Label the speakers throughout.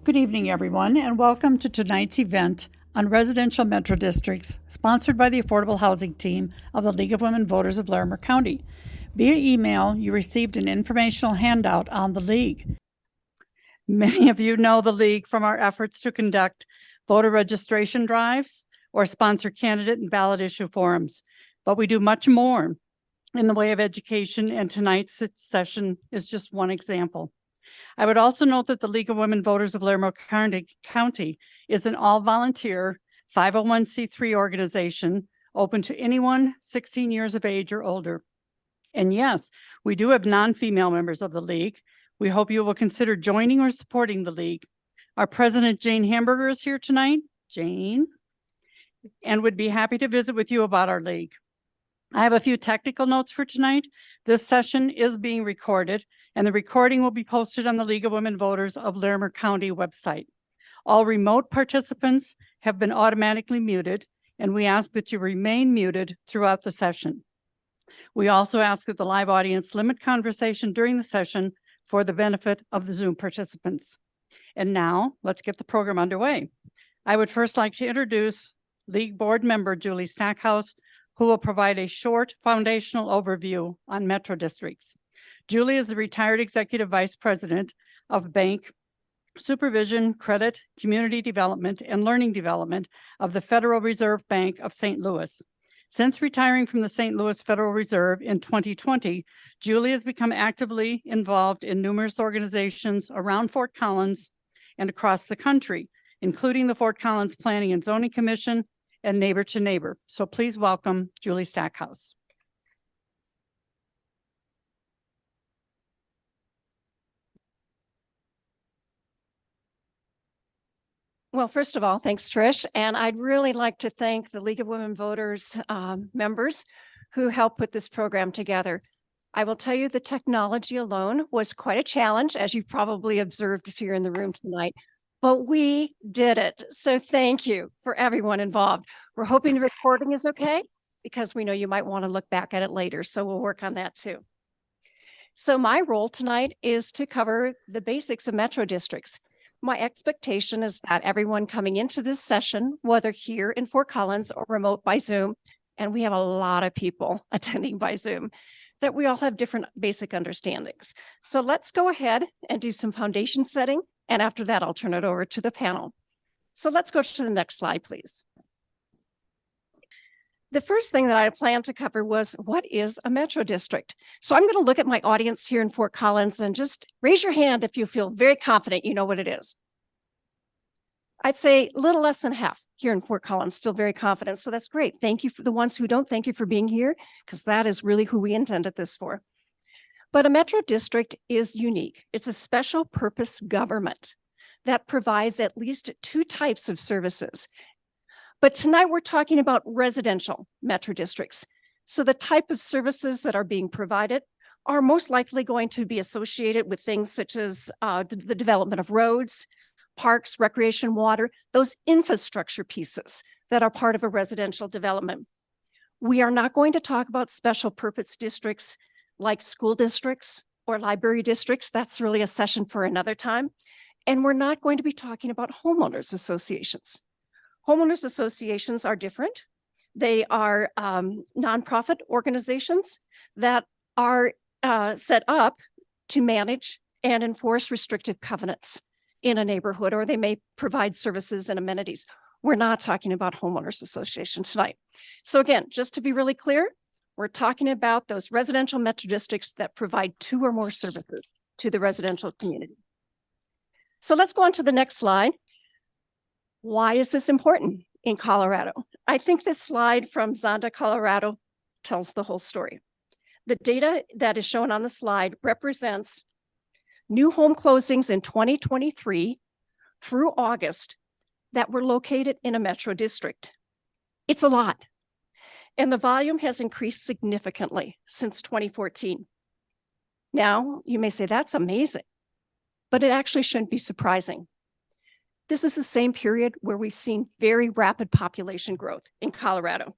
Speaker 1: Good evening, everyone, and welcome to tonight's event on residential metro districts, sponsored by the Affordable Housing Team of the League of Women Voters of Larimer County. Via email, you received an informational handout on the League. Many of you know the League from our efforts to conduct voter registration drives or sponsor candidate and ballot issue forums, but we do much more in the way of education, and tonight's session is just one example. I would also note that the League of Women Voters of Larimer County is an all-volunteer 501c3 organization open to anyone 16 years of age or older. And yes, we do have non-female members of the League. We hope you will consider joining or supporting the League. Our president, Jane Hamburger, is here tonight. Jane, and would be happy to visit with you about our League. I have a few technical notes for tonight. This session is being recorded, and the recording will be posted on the League of Women Voters of Larimer County website. All remote participants have been automatically muted, and we ask that you remain muted throughout the session. We also ask that the live audience limit conversation during the session for the benefit of the Zoom participants. And now, let's get the program underway. I would first like to introduce League Board Member Julie Stackhouse, who will provide a short foundational overview on metro districts. Julie is the retired Executive Vice President of Bank Supervision, Credit, Community Development, and Learning Development of the Federal Reserve Bank of St. Louis. Since retiring from the St. Louis Federal Reserve in 2020, Julie has become actively involved in numerous organizations around Fort Collins and across the country, including the Fort Collins Planning and Zoning Commission and Neighbor to Neighbor. So please welcome Julie Stackhouse.
Speaker 2: Well, first of all, thanks, Trish. And I'd really like to thank the League of Women Voters members who helped put this program together. I will tell you the technology alone was quite a challenge, as you probably observed if you're in the room tonight, but we did it. So thank you for everyone involved. We're hoping the recording is okay because we know you might want to look back at it later. So we'll work on that too. So my role tonight is to cover the basics of metro districts. My expectation is that everyone coming into this session, whether here in Fort Collins or remote by Zoom, and we have a lot of people attending by Zoom, that we all have different basic understandings. So let's go ahead and do some foundation setting. And after that, I'll turn it over to the panel. So let's go to the next slide, please. The first thing that I planned to cover was, what is a metro district? So I'm going to look at my audience here in Fort Collins and just raise your hand if you feel very confident you know what it is. I'd say a little less than half here in Fort Collins feel very confident. So that's great. Thank you for the ones who don't. Thank you for being here, because that is really who we intended this for. But a metro district is unique. It's a special purpose government that provides at least two types of services. But tonight we're talking about residential metro districts. So the type of services that are being provided are most likely going to be associated with things such as the development of roads, parks, recreation, water, those infrastructure pieces that are part of a residential development. We are not going to talk about special purpose districts like school districts or library districts. That's really a session for another time. And we're not going to be talking about homeowners associations. Homeowners associations are different. They are nonprofit organizations that are set up to manage and enforce restrictive covenants in a neighborhood, or they may provide services and amenities. We're not talking about homeowners association tonight. So again, just to be really clear, we're talking about those residential metro districts that provide two or more services to the residential community. So let's go on to the next slide. Why is this important in Colorado? I think this slide from Zonda, Colorado tells the whole story. The data that is shown on the slide represents new home closings in 2023 through August that were located in a metro district. It's a lot. And the volume has increased significantly since 2014. Now, you may say that's amazing, but it actually shouldn't be surprising. This is the same period where we've seen very rapid population growth in Colorado.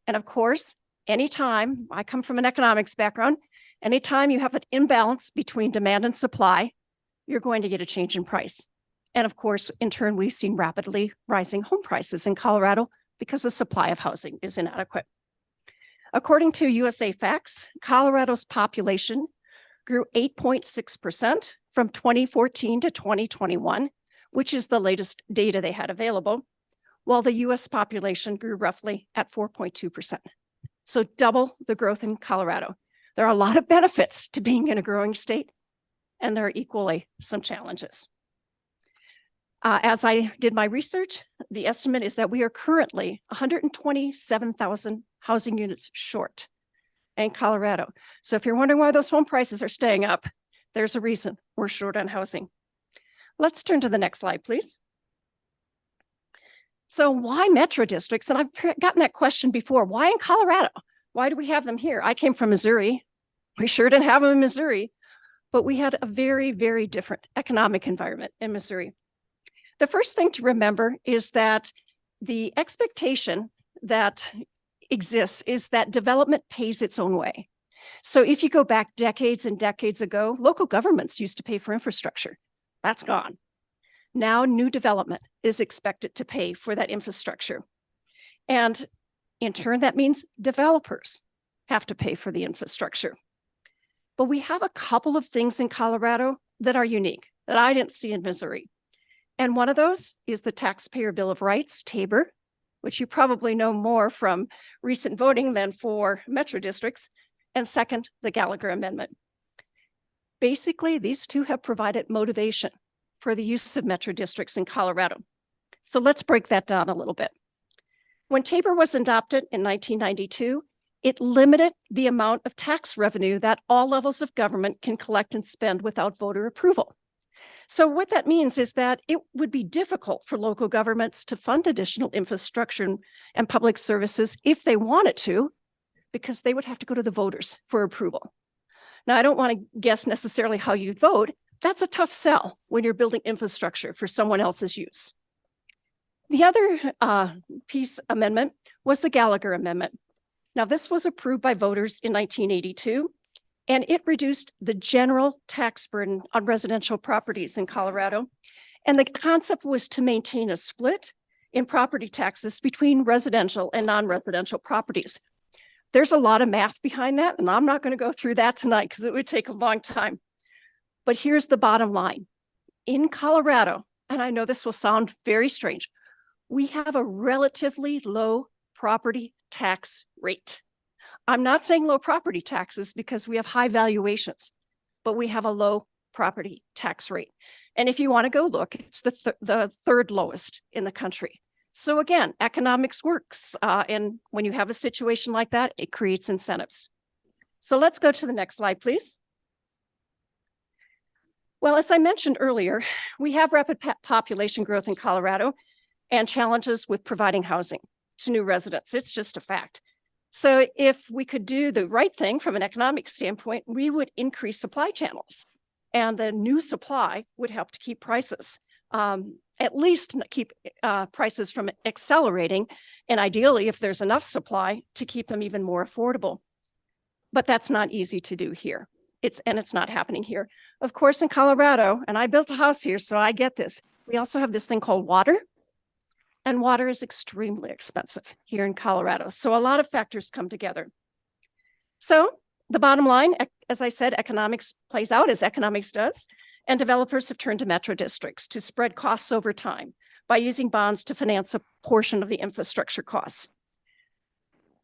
Speaker 2: And of course, anytime, I come from an economics background, anytime you have an imbalance between demand and supply, you're going to get a change in price. And of course, in turn, we've seen rapidly rising home prices in Colorado because the supply of housing is inadequate. According to USA Facts, Colorado's population grew 8.6% from 2014 to 2021, which is the latest data they had available, while the US population grew roughly at 4.2%. So double the growth in Colorado. There are a lot of benefits to being in a growing state, and there are equally some challenges. As I did my research, the estimate is that we are currently 127,000 housing units short in Colorado. So if you're wondering why those home prices are staying up, there's a reason we're short on housing. Let's turn to the next slide, please. So why metro districts? And I've gotten that question before. Why in Colorado? Why do we have them here? I came from Missouri. We sure didn't have them in Missouri, but we had a very, very different economic environment in Missouri. The first thing to remember is that the expectation that exists is that development pays its own way. So if you go back decades and decades ago, local governments used to pay for infrastructure. That's gone. Now new development is expected to pay for that infrastructure. And in turn, that means developers have to pay for the infrastructure. But we have a couple of things in Colorado that are unique that I didn't see in Missouri. And one of those is the Taxpayer Bill of Rights, TABOR, which you probably know more from recent voting than for metro districts. And second, the Gallagher Amendment. Basically, these two have provided motivation for the use of metro districts in Colorado. So let's break that down a little bit. When TABOR was adopted in 1992, it limited the amount of tax revenue that all levels of government can collect and spend without voter approval. So what that means is that it would be difficult for local governments to fund additional infrastructure and public services if they wanted to, because they would have to go to the voters for approval. Now, I don't want to guess necessarily how you'd vote. That's a tough sell when you're building infrastructure for someone else's use. The other piece amendment was the Gallagher Amendment. Now, this was approved by voters in 1982, and it reduced the general tax burden on residential properties in Colorado. And the concept was to maintain a split in property taxes between residential and non-residential properties. There's a lot of math behind that, and I'm not going to go through that tonight because it would take a long time. But here's the bottom line. In Colorado, and I know this will sound very strange, we have a relatively low property tax rate. I'm not saying low property taxes because we have high valuations, but we have a low property tax rate. And if you want to go look, it's the third lowest in the country. So again, economics works. And when you have a situation like that, it creates incentives. So let's go to the next slide, please. Well, as I mentioned earlier, we have rapid population growth in Colorado and challenges with providing housing to new residents. It's just a fact. So if we could do the right thing from an economic standpoint, we would increase supply channels, and the new supply would help to keep prices, at least keep prices from accelerating, and ideally, if there's enough supply, to keep them even more affordable. But that's not easy to do here. It's not happening here. Of course, in Colorado, and I built a house here, so I get this. We also have this thing called water. And water is extremely expensive here in Colorado. So a lot of factors come together. So the bottom line, as I said, economics plays out as economics does. And developers have turned to metro districts to spread costs over time by using bonds to finance a portion of the infrastructure costs.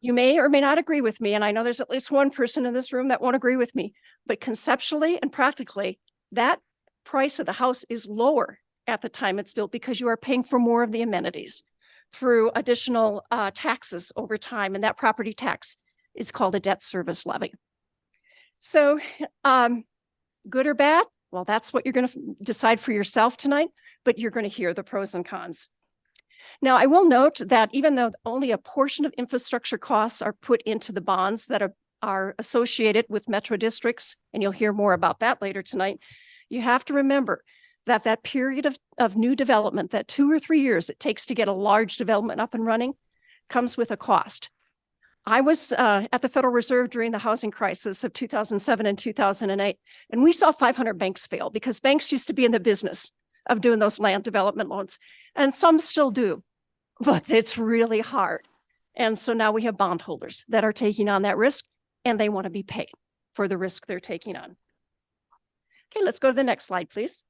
Speaker 2: You may or may not agree with me, and I know there's at least one person in this room that won't agree with me, but conceptually and practically, that price of the house is lower at the time it's built because you are paying for more of the amenities through additional taxes over time, and that property tax is called a debt service levy. So good or bad? Well, that's what you're going to decide for yourself tonight, but you're going to hear the pros and cons. Now, I will note that even though only a portion of infrastructure costs are put into the bonds that are associated with metro districts, and you'll hear more about that later tonight, you have to remember that that period of new development, that 2 or 3 years it takes to get a large development up and running, comes with a cost. I was at the Federal Reserve during the housing crisis of 2007 and 2008, and we saw 500 banks fail because banks used to be in the business of doing those land development loans. And some still do, but it's really hard. And so now we have bondholders that are taking on that risk, and they want to be paid for the risk they're taking on. Okay, let's go to the next slide, please.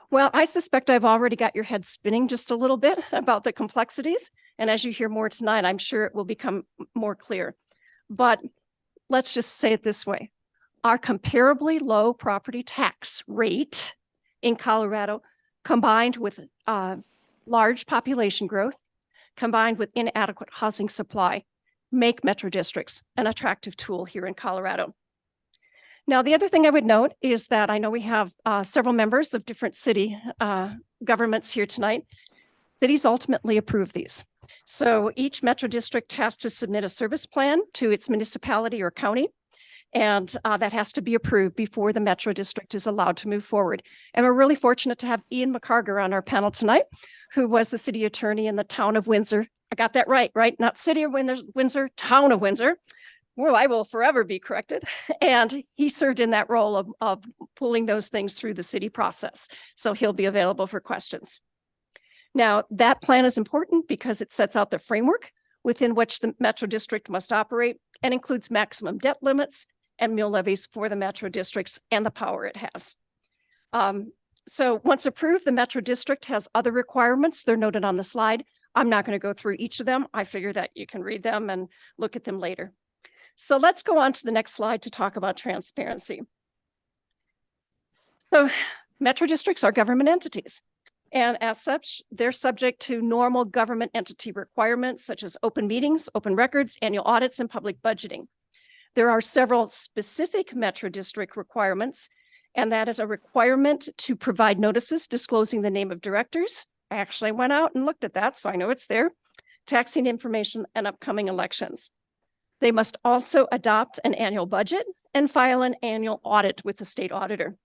Speaker 2: Well, I suspect I've already got your head spinning just a little bit about the complexities. And as you hear more tonight, I'm sure it will become more clear. But let's just say it this way. Our comparably low property tax rate in Colorado, combined with large population growth, combined with inadequate housing supply, make metro districts an attractive tool here in Colorado. Now, the other thing I would note is that I know we have several members of different city governments here tonight. Cities ultimately approve these. So each metro district has to submit a service plan to its municipality or county, and that has to be approved before the metro district is allowed to move forward. And we're really fortunate to have Ian McCarger on our panel tonight, who was the city attorney in the town of Windsor. I got that right? Not city of Windsor, town of Windsor. Well, I will forever be corrected. And he served in that role of pulling those things through the city process. So he'll be available for questions. Now, that plan is important because it sets out the framework within which the metro district must operate and includes maximum debt limits and mill levies for the metro districts and the power it has. So once approved, the metro district has other requirements. They're noted on the slide. I'm not going to go through each of them. I figure that you can read them and look at them later. So let's go on to the next slide to talk about transparency. So metro districts are government entities. And as such, they're subject to normal government entity requirements, such as open meetings, open records, annual audits, and public budgeting. There are several specific metro district requirements, and that is a requirement to provide notices disclosing the name of directors. I actually went out and looked at that, so I know it's there. Taxing information and upcoming elections. They must also adopt an annual budget and file an annual audit with the state auditor.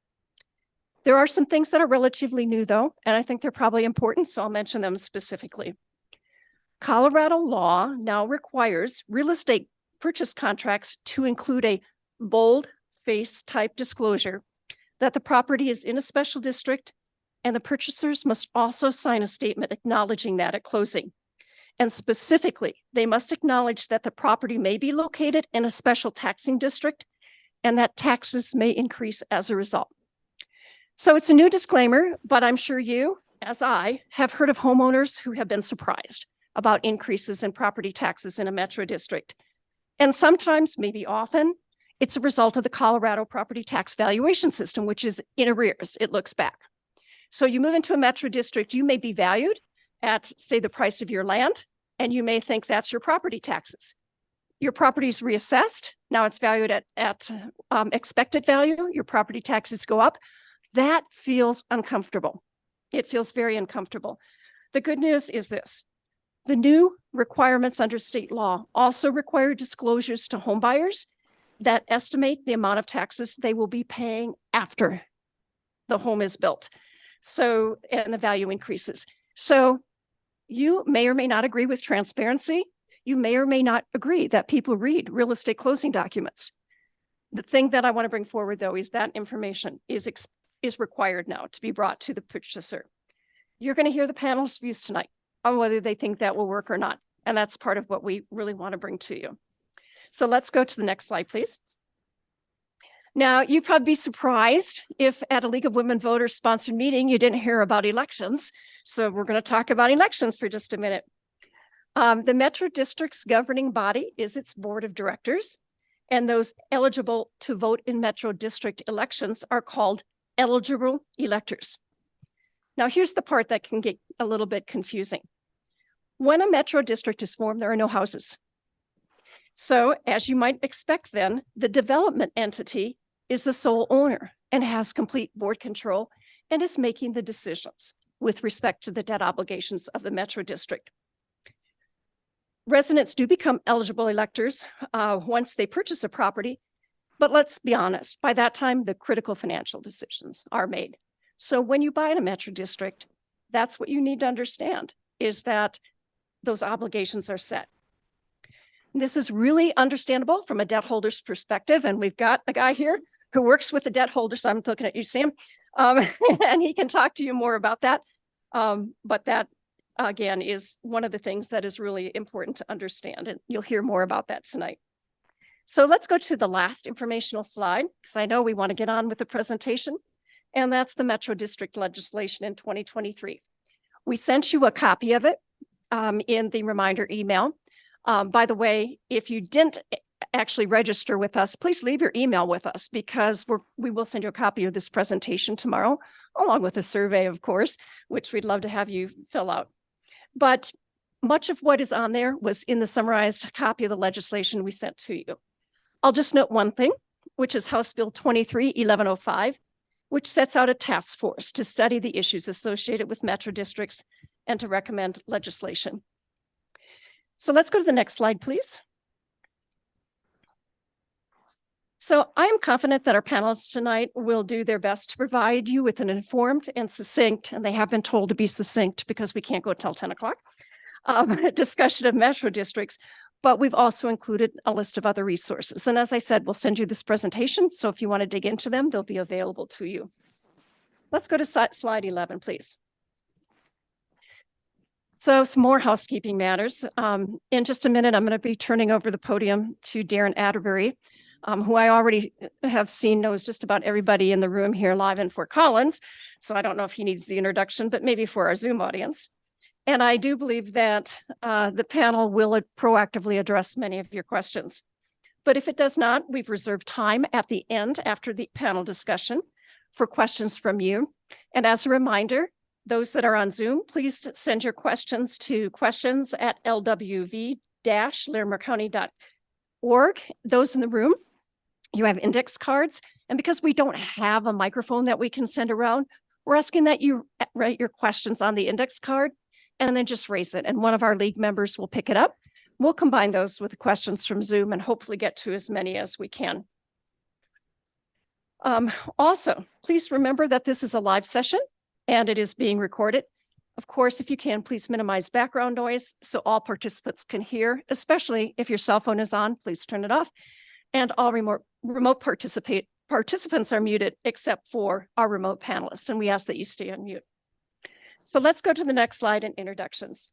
Speaker 2: There are some things that are relatively new, though, and I think they're probably important, so I'll mention them specifically. Colorado law now requires real estate purchase contracts to include a bold-face type disclosure that the property is in a special district, and the purchasers must also sign a statement acknowledging that at closing. And specifically, they must acknowledge that the property may be located in a special taxing district and that taxes may increase as a result. So it's a new disclaimer, but I'm sure you, as I, have heard of homeowners who have been surprised about increases in property taxes in a metro district. And sometimes, maybe often, it's a result of the Colorado property tax valuation system, which is in arrears. It looks back. So you move into a metro district, you may be valued at, say, the price of your land, and you may think that's your property taxes. Your property is reassessed. Now it's valued at expected value. Your property taxes go up. That feels uncomfortable. It feels very uncomfortable. The good news is this. The new requirements under state law also require disclosures to home buyers that estimate the amount of taxes they will be paying after the home is built. So, and the value increases. So you may or may not agree with transparency. You may or may not agree that people read real estate closing documents. The thing that I want to bring forward, though, is that information is required now to be brought to the purchaser. You're going to hear the panel's views tonight on whether they think that will work or not. And that's part of what we really want to bring to you. So let's go to the next slide, please. Now, you'd probably be surprised if at a League of Women Voters sponsored meeting, you didn't hear about elections. So we're going to talk about elections for just a minute. The Metro District's governing body is its board of directors, and those eligible to vote in Metro District elections are called eligible electors. Now, here's the part that can get a little bit confusing. When a Metro District is formed, there are no houses. So, as you might expect then, the development entity is the sole owner and has complete board control and is making the decisions with respect to the debt obligations of the Metro District. Residents do become eligible electors once they purchase a property, but let's be honest, by that time, the critical financial decisions are made. So when you buy in a Metro District, that's what you need to understand, is that those obligations are set. This is really understandable from a debt holder's perspective, and we've got a guy here who works with the debt holders. I'm looking at you, Sam. And he can talk to you more about that. But that, again, is one of the things that is really important to understand, and you'll hear more about that tonight. So let's go to the last informational slide, because I know we want to get on with the presentation, and that's the Metro District legislation in 2023. We sent you a copy of it in the reminder email. By the way, if you didn't actually register with us, please leave your email with us, because we will send you a copy of this presentation tomorrow, along with a survey, of course, which we'd love to have you fill out. But much of what is on there was in the summarized copy of the legislation we sent to you. I'll just note one thing, which is House Bill 23-1105, which sets out a task force to study the issues associated with metro districts and to recommend legislation. So let's go to the next slide, please. So I am confident that our panelists tonight will do their best to provide you with an informed and succinct, and they have been told to be succinct because we can't go till 10 o'clock, discussion of metro districts, but we've also included a list of other resources. And as I said, we'll send you this presentation, so if you want to dig into them, they'll be available to you. Let's go to slide 11, please. So some more housekeeping matters. In just a minute, I'm going to be turning over the podium to Darren Atterbury, who I already have seen knows just about everybody in the room here live in Fort Collins. So I don't know if he needs the introduction, but maybe for our Zoom audience. And I do believe that the panel will proactively address many of your questions. But if it does not, we've reserved time at the end after the panel discussion for questions from you. And as a reminder, those that are on Zoom, please send your questions to questions@lwv-larimercounty.org. Those in the room, you have index cards. And because we don't have a microphone that we can send around, we're asking that you write your questions on the index card and then just raise it. And one of our league members will pick it up. We'll combine those with the questions from Zoom and hopefully get to as many as we can. Also, please remember that this is a live session and it is being recorded. Of course, if you can, please minimize background noise so all participants can hear, especially if your cell phone is on, please turn it off. And all remote participants are muted except for our remote panelists, and we ask that you stay on mute. So let's go to the next slide in introductions.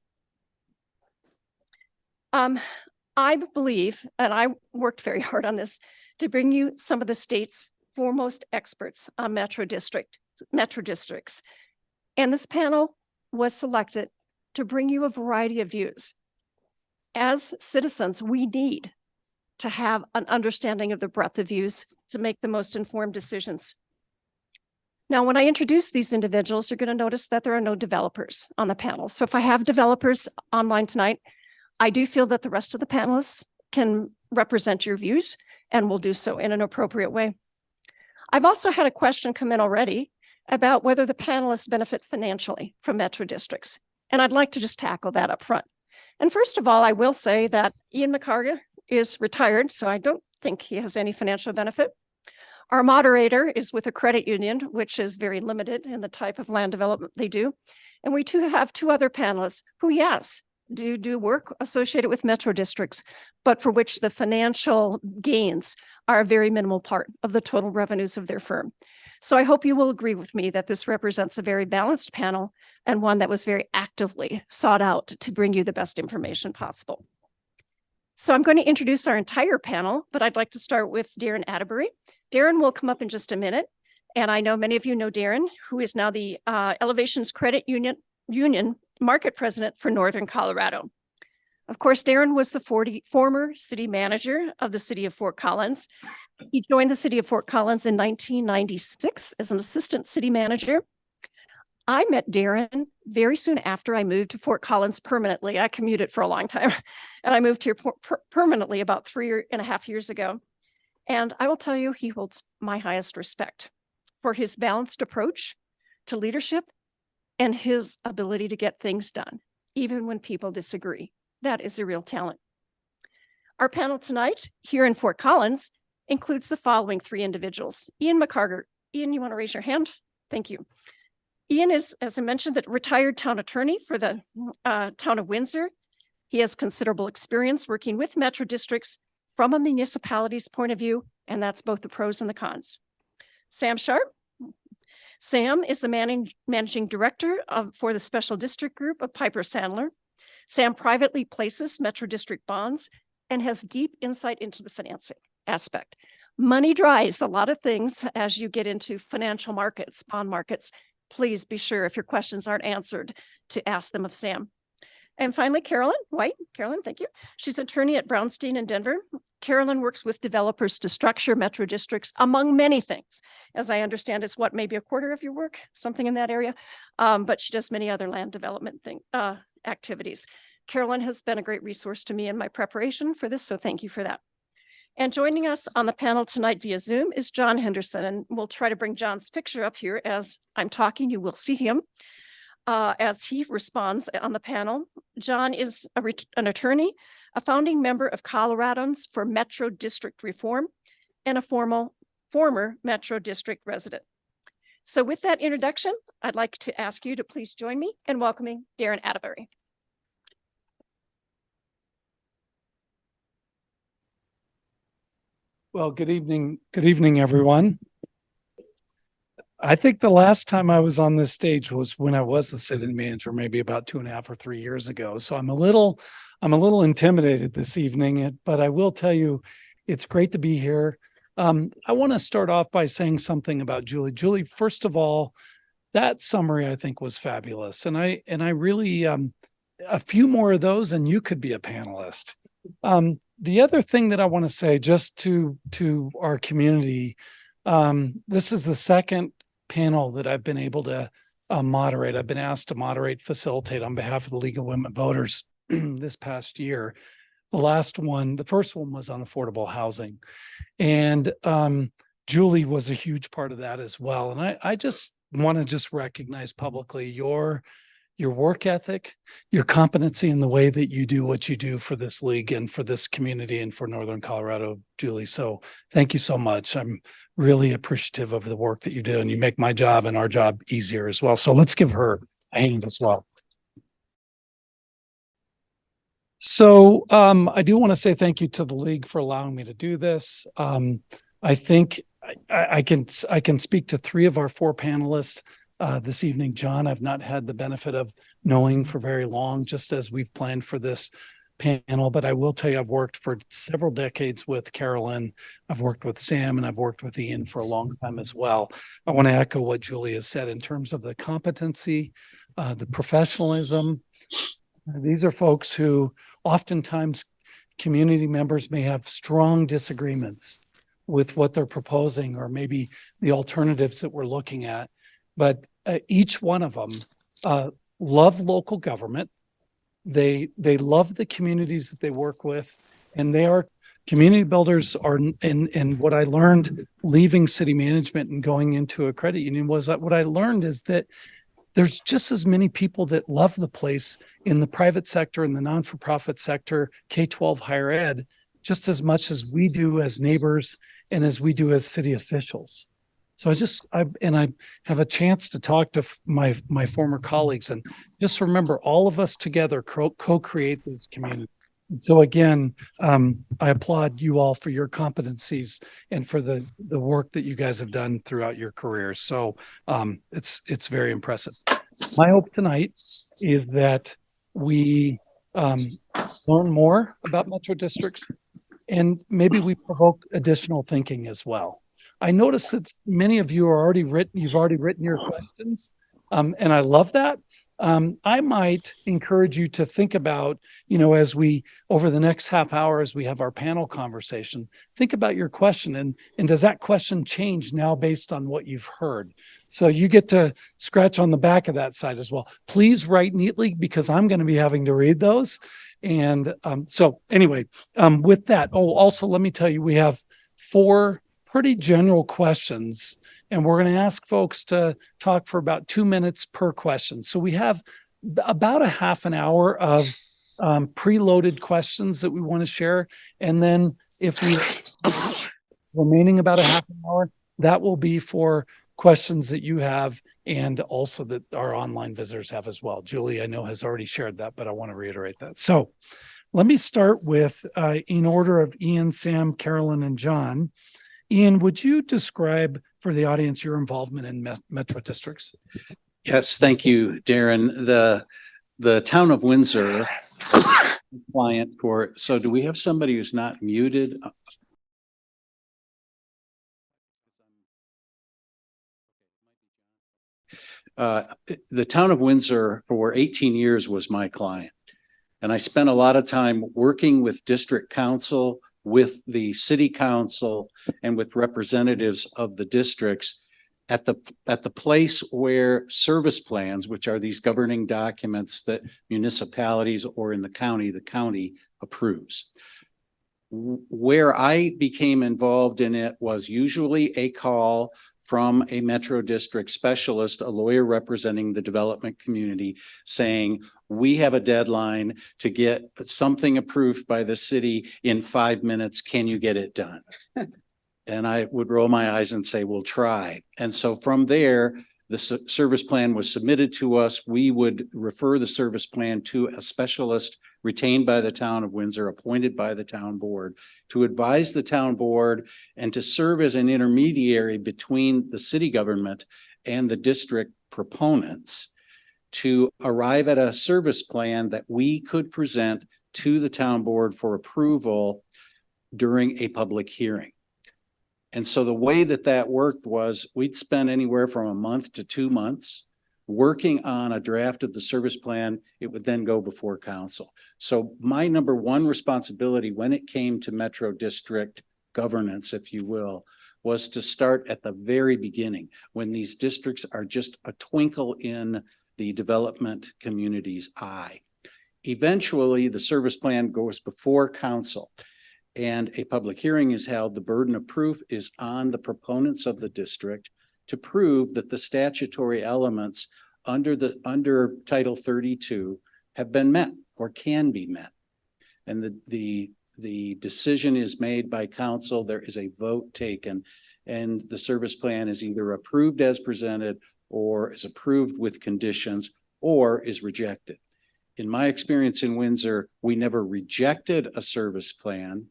Speaker 2: I believe, and I worked very hard on this, to bring you some of the state's foremost experts on metro districts. And this panel was selected to bring you a variety of views. As citizens, we need to have an understanding of the breadth of views to make the most informed decisions. Now, when I introduce these individuals, you're going to notice that there are no developers on the panel. So if I have developers online tonight, I do feel that the rest of the panelists can represent your views and will do so in an appropriate way. I've also had a question come in already about whether the panelists benefit financially from metro districts. And I'd like to just tackle that up front. And first of all, I will say that Ian McCarger is retired, so I don't think he has any financial benefit. Our moderator is with a credit union, which is very limited in the type of land development they do. And we have two other panelists who, yes, do work associated with metro districts, but for which the financial gains are a very minimal part of the total revenues of their firm. So I hope you will agree with me that this represents a very balanced panel and one that was very actively sought out to bring you the best information possible. So I'm going to introduce our entire panel, but I'd like to start with Darren Atterbury. Darren will come up in just a minute. And I know many of you know Darren, who is now the Elevations Credit Union Market President for Northern Colorado. Of course, Darren was the former city manager of the city of Fort Collins. He joined the city of Fort Collins in 1996 as an assistant city manager. I met Darren very soon after I moved to Fort Collins permanently. I commuted for a long time, and I moved here permanently about 3.5 years ago. And I will tell you, he holds my highest respect for his balanced approach to leadership and his ability to get things done, even when people disagree. That is a real talent. Our panel tonight here in Fort Collins includes the following three individuals. Ian McCarger. Ian, you want to raise your hand? Thank you. Ian is, as I mentioned, the retired town attorney for the town of Windsor. He has considerable experience working with metro districts from a municipality's point of view, and that's both the pros and the cons. Sam Sharp. Sam is the managing director for the Special District Group of Piper Sandler. Sam privately places Metro District bonds and has deep insight into the financing aspect. Money drives a lot of things as you get into financial markets, bond markets. Please be sure, if your questions aren't answered, to ask them of Sam. And finally, Carolyn White. Carolyn, thank you. She's attorney at Brownstein in Denver. Carolyn works with developers to structure metro districts, among many things. As I understand, it's what, maybe a quarter of your work, something in that area. But she does many other land development activities. Carolyn has been a great resource to me in my preparation for this, so thank you for that. And joining us on the panel tonight via Zoom is John Henderson, and we'll try to bring John's picture up here as I'm talking. You will see him as he responds on the panel. John is an attorney, a founding member of Coloradans for Metro District Reform, and a former Metro District resident. So with that introduction, I'd like to ask you to please join me in welcoming Darren Atterbury.
Speaker 3: Well, good evening, everyone. I think the last time I was on this stage was when I was the city manager, maybe about 2.5 or 3 years ago. So I'm a little intimidated this evening, but I will tell you, it's great to be here. I want to start off by saying something about Julie. Julie, first of all, that summary I think was fabulous, and I really a few more of those, and you could be a panelist. The other thing that I want to say just to our community, this is the second panel that I've been able to moderate. I've been asked to facilitate on behalf of the League of Women Voters this past year. The first one was on affordable housing. And Julie was a huge part of that as well. And I just want to recognize publicly your work ethic, your competency in the way that you do what you do for this league and for this community and for Northern Colorado, Julie. So thank you so much. I'm really appreciative of the work that you do, and you make my job and our job easier as well. So let's give her a hand as well. So I do want to say thank you to the league for allowing me to do this. I think I can speak to 3 of our 4 panelists this evening. John, I've not had the benefit of knowing for very long, just as we've planned for this panel, but I will tell you, I've worked for several decades with Carolyn. I've worked with Sam, and I've worked with Ian for a long time as well. I want to echo what Julie has said in terms of the competency, the professionalism. These are folks who oftentimes community members may have strong disagreements with what they're proposing, or maybe the alternatives that we're looking at. But each one of them love local government. They love the communities that they work with, and they are community builders. And what I learned leaving city management and going into a credit union was that what I learned is that there's just as many people that love the place in the private sector, in the non-for-profit sector, K-12 higher ed, just as much as we do as neighbors and as we do as city officials. So I have a chance to talk to my former colleagues, and just remember, all of us together co-create this community. So again, I applaud you all for your competencies and for the work that you guys have done throughout your careers. So it's very impressive. My hope tonight is that we learn more about metro districts, and maybe we provoke additional thinking as well. I noticed that many of you you've already written your questions, and I love that. I might encourage you to think about, as we, over the next half hour, as we have our panel conversation, think about your question, and does that question change now based on what you've heard? So you get to scratch on the back of that side as well. Please write neatly, because I'm going to be having to read those. And so anyway, with that, also let me tell you, we have 4 pretty general questions, and we're going to ask folks to talk for about 2 minutes per question. So we have about a half an hour of preloaded questions that we want to share. And then if we remaining about a half an hour, that will be for questions that you have, and also that our online visitors have as well. Julie, I know, has already shared that, but I want to reiterate that. So let me start with, in order of Ian, Sam, Carolyn, and John. Ian, would you describe for the audience your involvement in metro districts?
Speaker 4: Yes, thank you, Darren. The town of Windsor client for, so do we have somebody who's not muted? The town of Windsor for 18 years was my client. And I spent a lot of time working with district council, with the city council, and with representatives of the districts at the place where service plans, which are these governing documents that municipalities or in the county approves. Where I became involved in it was usually a call from a metro district specialist, a lawyer representing the development community, saying, we have a deadline to get something approved by the city in 5 minutes. Can you get it done? And I would roll my eyes and say, we'll try. And so from there, the service plan was submitted to us. We would refer the service plan to a specialist retained by the town of Windsor, appointed by the town board, to advise the town board and to serve as an intermediary between the city government and the district proponents to arrive at a service plan that we could present to the town board for approval during a public hearing. And so the way that worked was we'd spend anywhere from a month to 2 months working on a draft of the service plan. It would then go before council. So my number one responsibility when it came to metro district governance, if you will, was to start at the very beginning when these districts are just a twinkle in the development community's eye. Eventually, the service plan goes before council and a public hearing is held. The burden of proof is on the proponents of the district to prove that the statutory elements under Title 32 have been met or can be met. And the decision is made by council. There is a vote taken, and the service plan is either approved as presented or is approved with conditions or is rejected. In my experience in Windsor, we never rejected a service plan.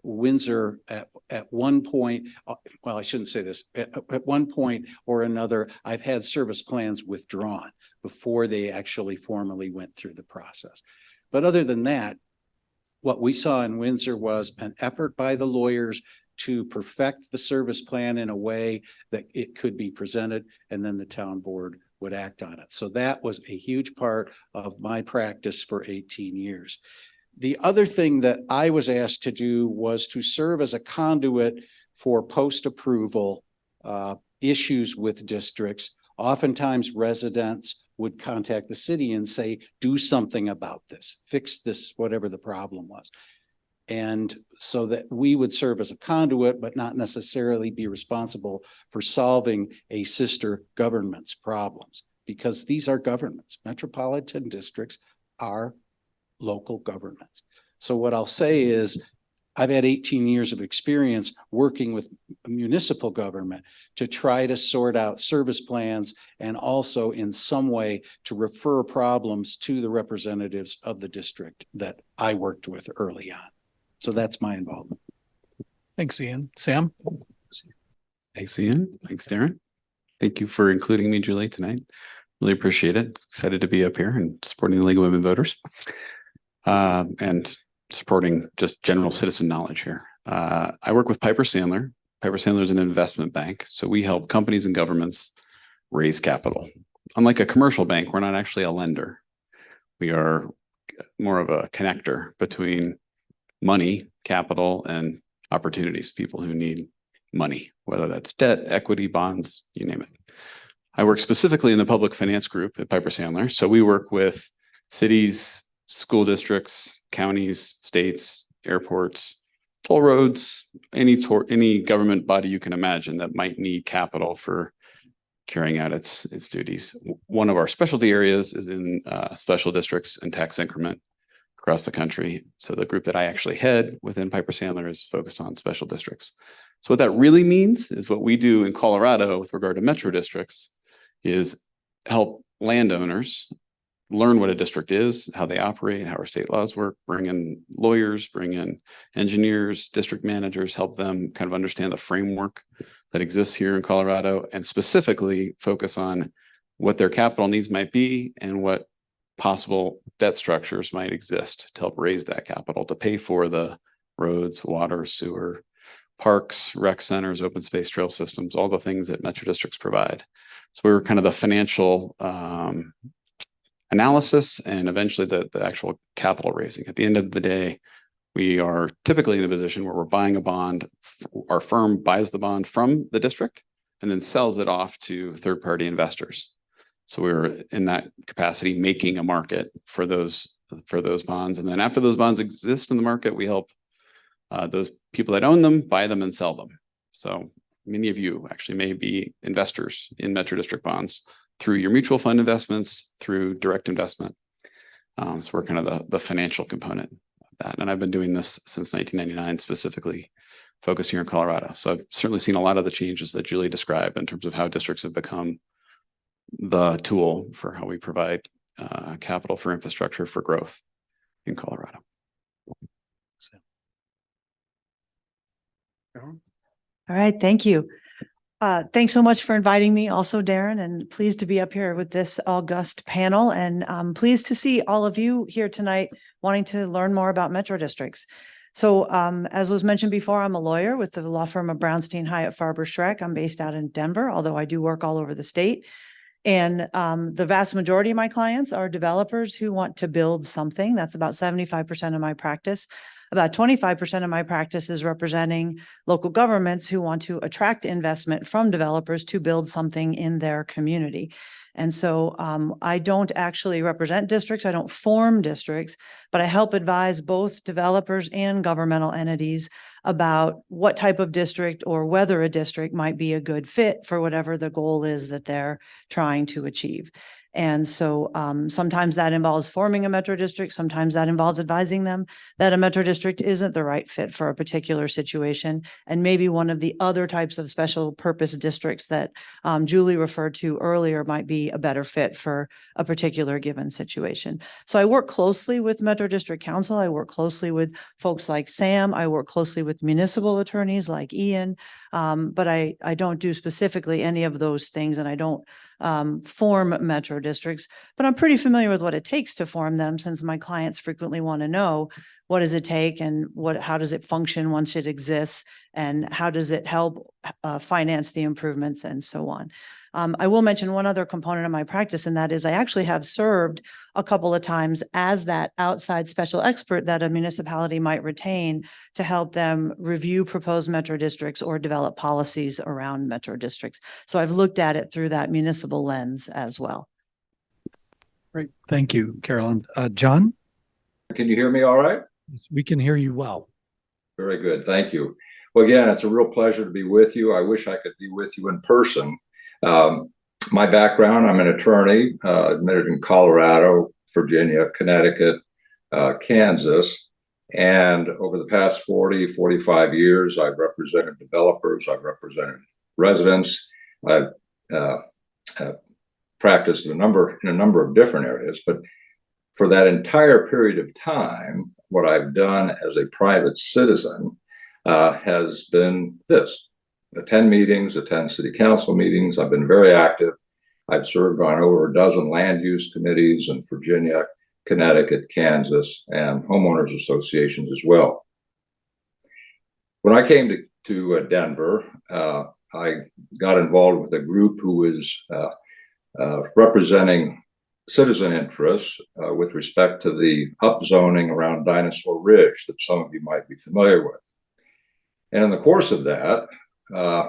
Speaker 4: Windsor at one point, well, I shouldn't say this, at one point or another, I've had service plans withdrawn before they actually formally went through the process. But other than that, what we saw in Windsor was an effort by the lawyers to perfect the service plan in a way that it could be presented, and then the town board would act on it. So that was a huge part of my practice for 18 years. The other thing that I was asked to do was to serve as a conduit for post-approval issues with districts. Oftentimes residents would contact the city and say, do something about this, fix this, whatever the problem was. And so that we would serve as a conduit, but not necessarily be responsible for solving a sister government's problems, because these are governments. Metropolitan districts are local governments. So what I'll say is I've had 18 years of experience working with municipal government to try to sort out service plans and also in some way to refer problems to the representatives of the district that I worked with early on. So that's my involvement.
Speaker 3: Thanks, Ian. Sam?
Speaker 5: Thanks, Ian. Thanks, Darren. Thank you for including me, Julie, tonight. Really appreciate it. Excited to be up here and supporting the League of Women Voters. And supporting just general citizen knowledge here. I work with Piper Sandler. Piper Sandler is an investment bank. So we help companies and governments raise capital. Unlike a commercial bank, we're not actually a lender. We are more of a connector between money, capital, and opportunities, people who need money, whether that's debt, equity, bonds, you name it. I work specifically in the public finance group at Piper Sandler. So we work with cities, school districts, counties, states, airports, toll roads, any government body you can imagine that might need capital for carrying out its duties. One of our specialty areas is in special districts and tax increment across the country. So the group that I actually head within Piper Sandler is focused on special districts. So what that really means is what we do in Colorado with regard to metro districts is help landowners learn what a district is, how they operate, how our state laws work, bring in lawyers, bring in engineers, district managers, help them kind of understand the framework that exists here in Colorado, and specifically focus on what their capital needs might be and what possible debt structures might exist to help raise that capital to pay for the roads, water, sewer, parks, rec centers, open space trail systems, all the things that metro districts provide. So we were kind of the financial analysis and eventually the actual capital raising. At the end of the day, we are typically in a position where we're buying a bond. Our firm buys the bond from the district and then sells it off to third-party investors. So we're in that capacity making a market for those bonds. And then after those bonds exist in the market, we help those people that own them buy them and sell them. So many of you actually may be investors in Metro District bonds through your mutual fund investments, through direct investment. So we're kind of the financial component of that. And I've been doing this since 1999, specifically focused here in Colorado. So I've certainly seen a lot of the changes that Julie described in terms of how districts have become the tool for how we provide capital for infrastructure for growth in Colorado.
Speaker 6: All right, thank you. Thanks so much for inviting me also, Darren, and pleased to be up here with this august panel, and I'm pleased to see all of you here tonight wanting to learn more about metro districts. So as was mentioned before, I'm a lawyer with the law firm of Brownstein, Hyatt, Farber, Schreck. I'm based out in Denver, although I do work all over the state. And the vast majority of my clients are developers who want to build something. That's about 75% of my practice. About 25% of my practice is representing local governments who want to attract investment from developers to build something in their community. And so I don't actually represent districts. I don't form districts, but I help advise both developers and governmental entities about what type of district or whether a district might be a good fit for whatever the goal is that they're trying to achieve. And so sometimes that involves forming a metro district. Sometimes that involves advising them that a metro district isn't the right fit for a particular situation. And maybe one of the other types of special purpose districts that Julie referred to earlier might be a better fit for a particular given situation. So I work closely with Metro District Council. I work closely with folks like Sam. I work closely with municipal attorneys like Ian. But I don't do specifically any of those things, and I don't form metro districts, but I'm pretty familiar with what it takes to form them, since my clients frequently want to know what does it take and how does it function once it exists, and how does it help finance the improvements and so on. I will mention one other component of my practice, and that is I actually have served a couple of times as that outside special expert that a municipality might retain to help them review proposed metro districts or develop policies around metro districts. So I've looked at it through that municipal lens as well.
Speaker 3: Great. Thank you, Carolyn. John?
Speaker 7: Can you hear me all right?
Speaker 3: Yes, we can hear you well.
Speaker 7: Very good. Thank you. Well, again, it's a real pleasure to be with you. I wish I could be with you in person. My background, I'm an attorney, admitted in Colorado, Virginia, Connecticut, Kansas. And over the past 45 years, I've represented developers, I've represented residents, I've practiced in a number of different areas. But for that entire period of time, what I've done as a private citizen has been this. Attend meetings, attend city council meetings. I've been very active. I've served on over a dozen land use committees in Virginia, Connecticut, Kansas, and homeowners associations as well. When I came to Denver, I got involved with a group who was representing citizen interests with respect to the upzoning around Dinosaur Ridge that some of you might be familiar with. And in the course of that,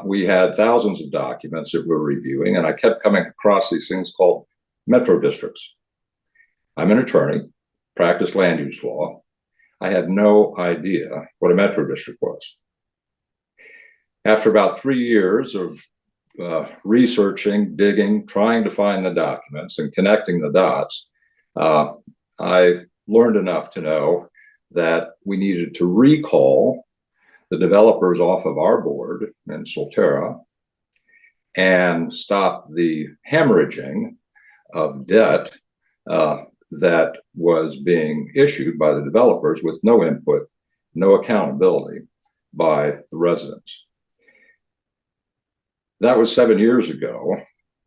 Speaker 7: we had thousands of documents that we're reviewing, and I kept coming across these things called metro districts. I'm an attorney, practice land use law. I had no idea what a metro district was. After about 3 years of researching, digging, trying to find the documents and connecting the dots, I learned enough to know that we needed to recall the developers off of our board in Solterra and stop the hemorrhaging of debt that was being issued by the developers with no input, no accountability by the residents. That was 7 years ago.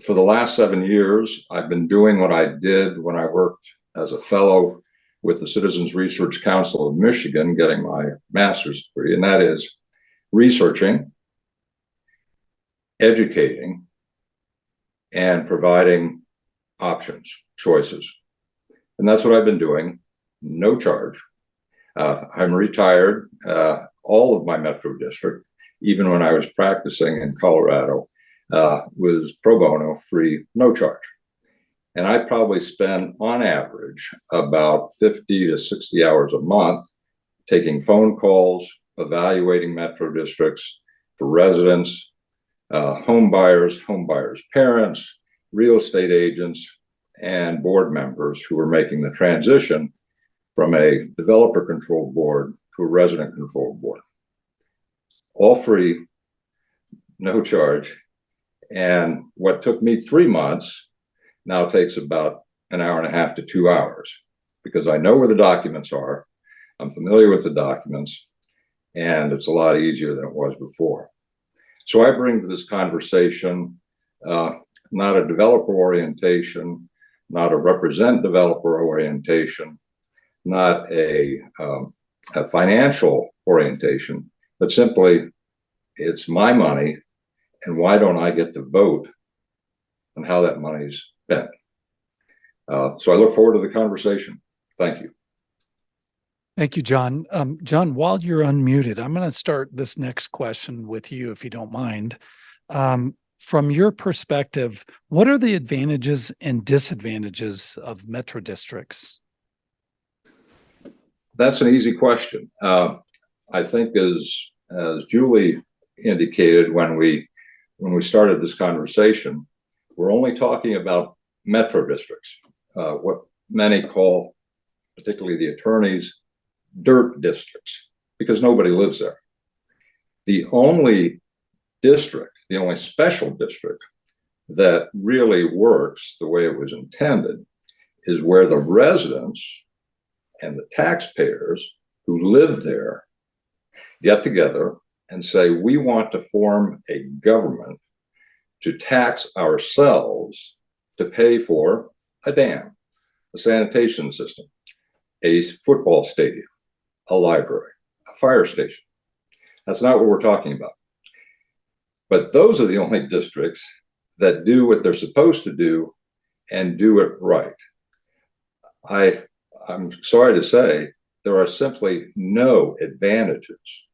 Speaker 7: For the last 7 years, I've been doing what I did when I worked as a fellow with the Citizens Research Council of Michigan, getting my master's degree, and that is researching, educating, and providing options, choices. And that's what I've been doing, no charge. I'm retired, all of my Metro District, even when I was practicing in Colorado, was pro bono, free, no charge. And I probably spend on average about 50 to 60 hours a month taking phone calls, evaluating Metro districts for residents, home buyers, parents, real estate agents, and board members who are making the transition from a developer controlled board to a resident controlled board. All free, no charge. And what took me 3 months now takes about an hour and a half to 2 hours, because I know where the documents are. I'm familiar with the documents, and it's a lot easier than it was before. So I bring to this conversation not a developer orientation, not a represent developer orientation, not a financial orientation, but simply it's my money, and why don't I get to vote on how that money's spent? So I look forward to the conversation. Thank you.
Speaker 3: Thank you, John. John, while you're unmuted, I'm going to start this next question with you, if you don't mind. From your perspective, what are the advantages and disadvantages of metro districts?
Speaker 7: That's an easy question. I think as Julie indicated when we started this conversation, we're only talking about metro districts, what many call, particularly the attorneys, dirt districts, because nobody lives there. The only district, the only special district that really works the way it was intended is where the residents and the taxpayers who live there get together and say, we want to form a government to tax ourselves to pay for a dam, a sanitation system, a football stadium, a library, a fire station. That's not what we're talking about. But those are the only districts that do what they're supposed to do and do it right. I'm sorry to say, there are simply no advantages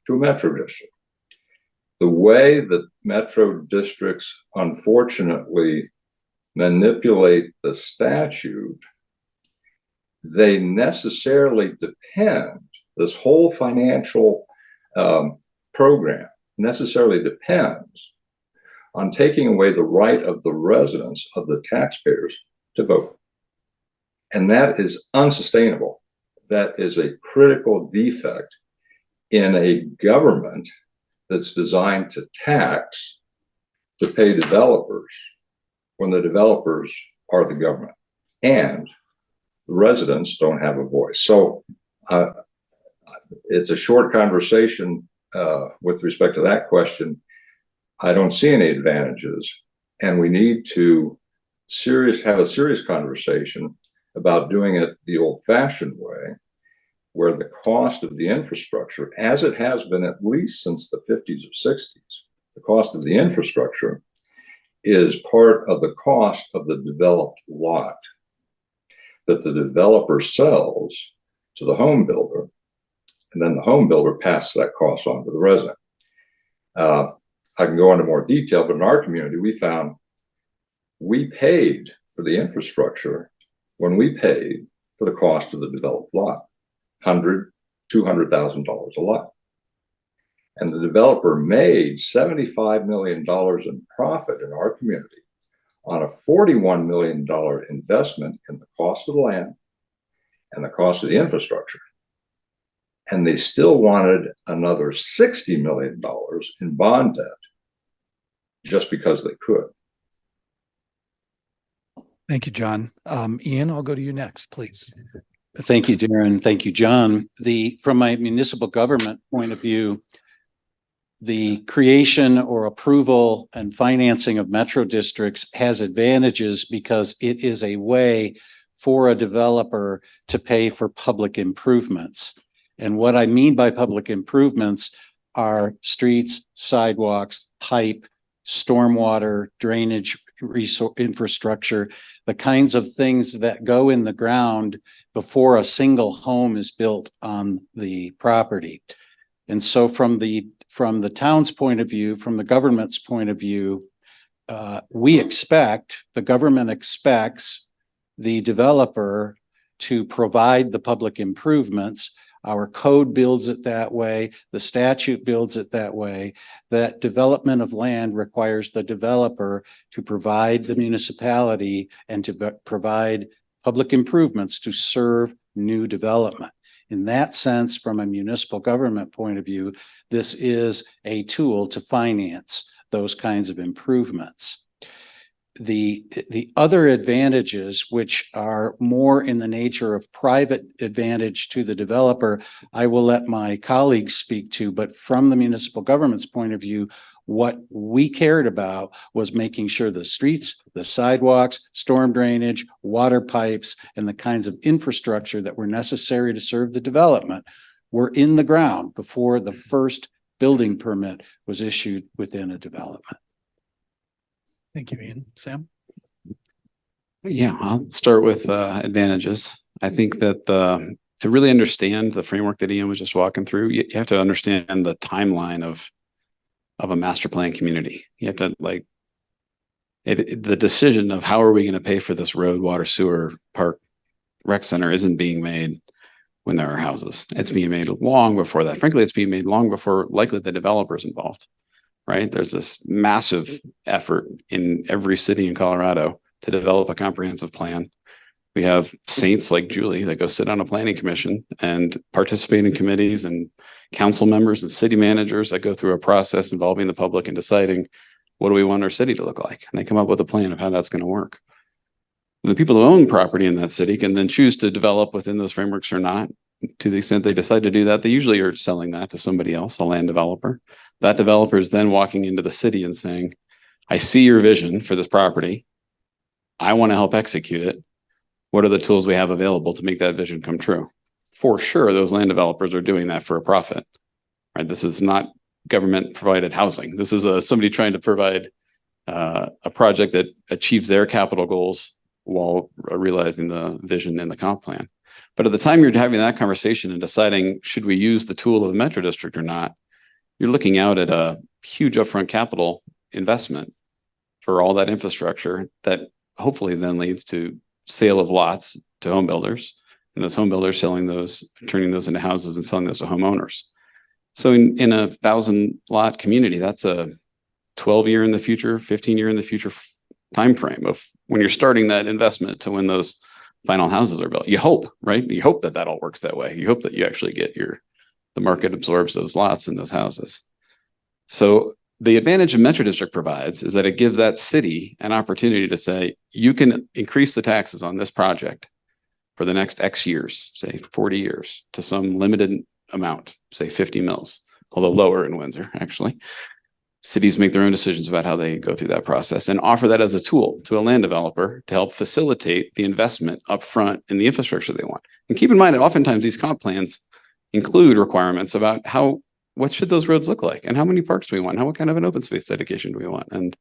Speaker 7: to a metro district. The way that metro districts unfortunately manipulate the statute, they necessarily depend, this whole financial program necessarily depends on taking away the right of the residents, of the taxpayers, to vote. And that is unsustainable. That is a critical defect in a government that's designed to tax, to pay developers, when the developers are the government and the residents don't have a voice. So it's a short conversation with respect to that question. I don't see any advantages, and we need to have a serious conversation about doing it the old-fashioned way, where the cost of the infrastructure, as it has been at least since the 50s or 60s, the cost of the infrastructure is part of the cost of the developed lot that the developer sells to the home builder, and then the home builder passes that cost on to the resident. I can go into more detail, but in our community, we found we paid for the infrastructure when we paid for the cost of the developed lot, $100,000, $200,000 a lot. And the developer made $75 million in profit in our community on a $41 million investment in the cost of the land and the cost of the infrastructure. And they still wanted another $60 million in bond debt just because they could.
Speaker 3: Thank you, John. Ian, I'll go to you next, please.
Speaker 4: Thank you, Darren. Thank you, John. From my municipal government point of view, the creation or approval and financing of metro districts has advantages because it is a way for a developer to pay for public improvements. And what I mean by public improvements are streets, sidewalks, pipe, stormwater, drainage, resource infrastructure, the kinds of things that go in the ground before a single home is built on the property. And so from the town's point of view, from the government's point of view, the government expects the developer to provide the public improvements. Our code builds it that way. The statute builds it that way. That development of land requires the developer to provide the municipality and to provide public improvements to serve new development. In that sense, from a municipal government point of view, this is a tool to finance those kinds of improvements. The other advantages, which are more in the nature of private advantage to the developer, I will let my colleagues speak to, but from the municipal government's point of view, what we cared about was making sure the streets, the sidewalks, storm drainage, water pipes, and the kinds of infrastructure that were necessary to serve the development were in the ground before the first building permit was issued within a development.
Speaker 3: Thank you, Ian. Sam?
Speaker 5: Yeah, I'll start with advantages. I think that to really understand the framework that Ian was just walking through, you have to understand the timeline of a master plan community. You have to the decision of how are we going to pay for this road, water, sewer, park, rec center isn't being made when there are houses. It's being made long before that. Frankly, it's being made long before likely the developers involved. Right? There's this massive effort in every city in Colorado to develop a comprehensive plan. We have saints like Julie that go sit on a planning commission and participate in committees, and council members and city managers that go through a process involving the public and deciding what do we want our city to look like. And they come up with a plan of how that's going to work. And the people who own property in that city can then choose to develop within those frameworks or not. To the extent they decide to do that, they usually are selling that to somebody else, a land developer. That developer is then walking into the city and saying, I see your vision for this property. I want to help execute it. What are the tools we have available to make that vision come true? For sure, those land developers are doing that for a profit. Right? This is not government provided housing. This is somebody trying to provide a project that achieves their capital goals while realizing the vision in the comp plan. But at the time you're having that conversation and deciding, should we use the tool of the metro district or not, you're looking out at a huge upfront capital investment for all that infrastructure that hopefully then leads to sale of lots to home builders, and those home builders selling those, turning those into houses and selling those to homeowners. So in a 1,000 lot community, that's a 12-year in the future, 15-year in the future time frame of when you're starting that investment to when those final houses are built. You hope, right? You hope that all works that way. You hope that you actually get the market absorbs those lots and those houses. So the advantage a metro district provides is that it gives that city an opportunity to say, you can increase the taxes on this project for the next X years, say 40 years, to some limited amount, say 50 mils, although lower in Windsor, actually. Cities make their own decisions about how they go through that process and offer that as a tool to a land developer to help facilitate the investment upfront in the infrastructure they want. And keep in mind that oftentimes these comp plans include requirements about what should those roads look like, and how many parks do we want? What kind of an open space dedication do we want? And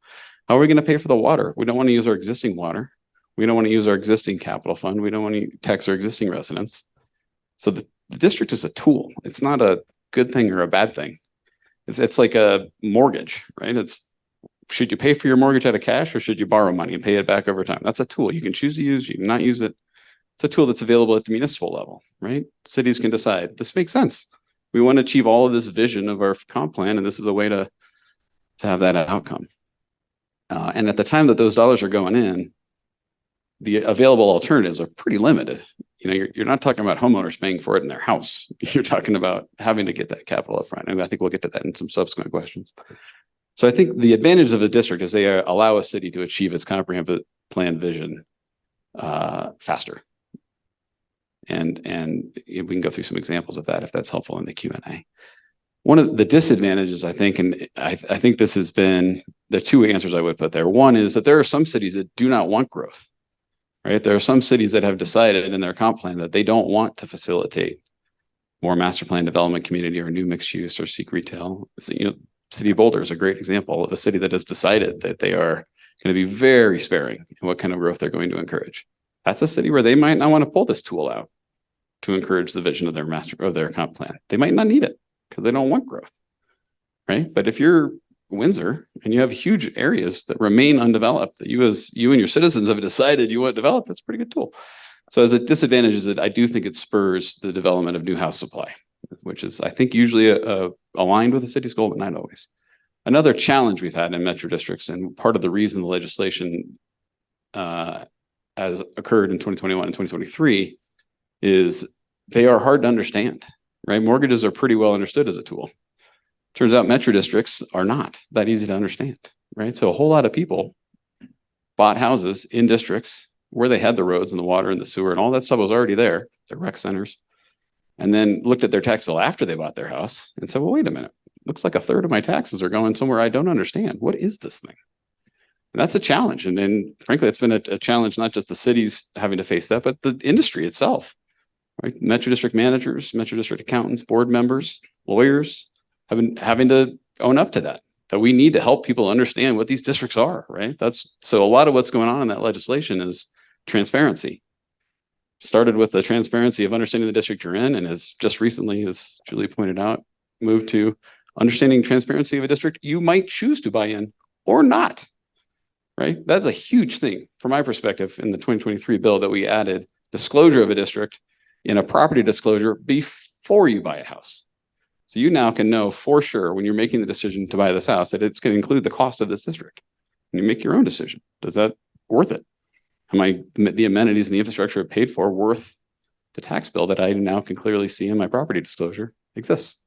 Speaker 5: how are we going to pay for the water? We don't want to use our existing water. We don't want to use our existing capital fund. We don't want to tax our existing residents. So the district is a tool. It's not a good thing or a bad thing. It's like a mortgage, right? Should you pay for your mortgage out of cash, or should you borrow money and pay it back over time? That's a tool you can choose to use. You can not use it. It's a tool that's available at the municipal level, right? Cities can decide this makes sense. We want to achieve all of this vision of our comp plan, and this is a way to have that outcome. And at the time that those dollars are going in, the available alternatives are pretty limited. You're not talking about homeowners paying for it in their house. You're talking about having to get that capital up front. And I think we'll get to that in some subsequent questions. So I think the advantage of a district is they allow a city to achieve its comprehensive plan vision faster. And we can go through some examples of that if that's helpful in the Q&A. One of the disadvantages, I think, and I think this has been, there are two answers I would put there. One is that there are some cities that do not want growth, right? There are some cities that have decided in their comp plan that they don't want to facilitate more master plan development community or new mixed use or seek retail. So, City of Boulder is a great example of a city that has decided that they are going to be very sparing in what kind of growth they're going to encourage. That's a city where they might not want to pull this tool out to encourage the vision of their comp plan. They might not need it because they don't want growth, right? But if you're Windsor and you have huge areas that remain undeveloped that you and your citizens have decided you want to develop, that's a pretty good tool. So as a disadvantage is that I do think it spurs the development of new house supply, which is, I think, usually aligned with the city's goal, but not always. Another challenge we've had in metro districts, and part of the reason the legislation has occurred in 2021 and 2023, is they are hard to understand, right? Mortgages are pretty well understood as a tool. Turns out metro districts are not that easy to understand, right? So a whole lot of people bought houses in districts where they had the roads and the water and the sewer and all that stuff was already there, the rec centers, and then looked at their tax bill after they bought their house and said, well, wait a minute, looks like a third of my taxes are going somewhere I don't understand. What is this thing? And that's a challenge. And then frankly, it's been a challenge, not just the cities having to face that, but the industry itself, right? Metro district managers, metro district accountants, board members, lawyers having to own up to that we need to help people understand what these districts are, right? So a lot of what's going on in that legislation is transparency. Started with the transparency of understanding the district you're in, and has just recently, as Julie pointed out, moved to understanding transparency of a district you might choose to buy in or not, right? That's a huge thing from my perspective in the 2023 bill, that we added disclosure of a district in a property disclosure before you buy a house. So you now can know for sure when you're making the decision to buy this house that it's going to include the cost of this district. And you make your own decision. Does that worth it? Am the amenities and the infrastructure paid for worth the tax bill that I now can clearly see in my property disclosure exists?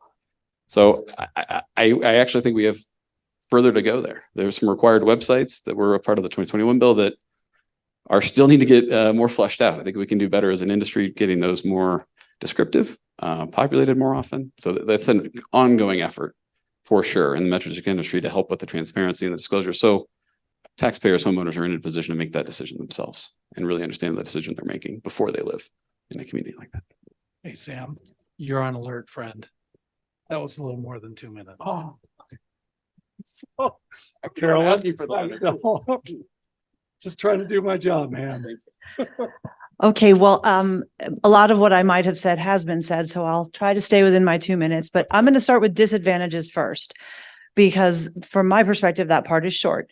Speaker 5: So I actually think we have further to go there. There's some required websites that were a part of the 2021 bill that are still need to get more fleshed out. I think we can do better as an industry getting those more descriptive, populated more often. So that's an ongoing effort for sure in the metro district industry to help with the transparency and the disclosure. So taxpayers, homeowners are in a position to make that decision themselves and really understand the decision they're making before they live in a community like that.
Speaker 3: Hey, Sam, you're on alert, friend. That was a little more than 2 minutes. Oh, so, Carol, ask you for that. Just trying to do my job, man.
Speaker 6: Okay, well, a lot of what I might have said has been said, so I'll try to stay within my 2 minutes, but I'm going to start with disadvantages first, because from my perspective, that part is short.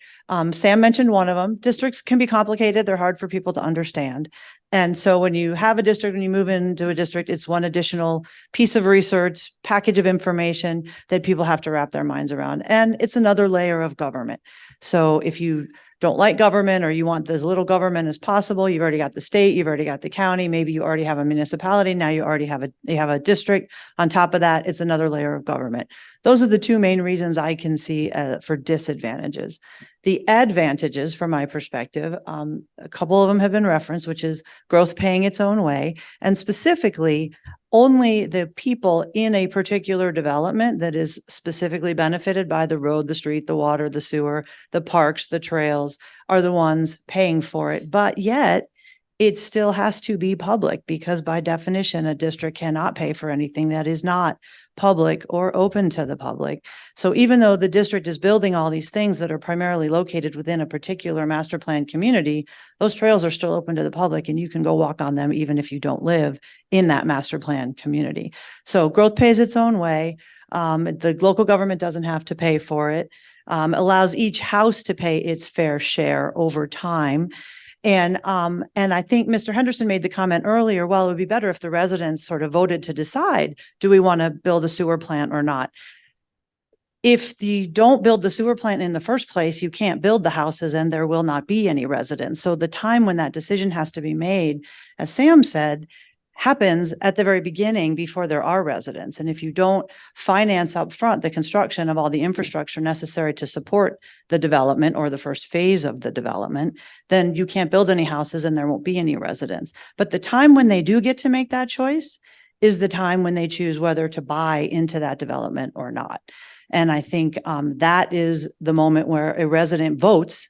Speaker 6: Sam mentioned one of them. Districts can be complicated. They're hard for people to understand. And so when you have a district, when you move into a district, it's one additional piece of research, package of information that people have to wrap their minds around. And it's another layer of government. So if you don't like government, or you want as little government as possible, you've already got the state, you've already got the county, maybe you already have a municipality, now you already have a district. On top of that, it's another layer of government. Those are the two main reasons I can see for disadvantages. The advantages, from my perspective, a couple of them have been referenced, which is growth paying its own way, and specifically only the people in a particular development that is specifically benefited by the road, the street, the water, the sewer, the parks, the trails are the ones paying for it. But yet it still has to be public, because by definition, a district cannot pay for anything that is not public or open to the public. So even though the district is building all these things that are primarily located within a particular master plan community, those trails are still open to the public, and you can go walk on them even if you don't live in that master plan community. So growth pays its own way. The local government doesn't have to pay for it. Allows each house to pay its fair share over time. And I think Mr. Henderson made the comment earlier, well, it would be better if the residents sort of voted to decide, do we want to build a sewer plant or not? If you don't build the sewer plant in the first place, you can't build the houses and there will not be any residents. So the time when that decision has to be made, as Sam said, happens at the very beginning before there are residents. And if you don't finance up front the construction of all the infrastructure necessary to support the development or the first phase of the development, then you can't build any houses and there won't be any residents. But the time when they do get to make that choice is the time when they choose whether to buy into that development or not. And I think that is the moment where a resident votes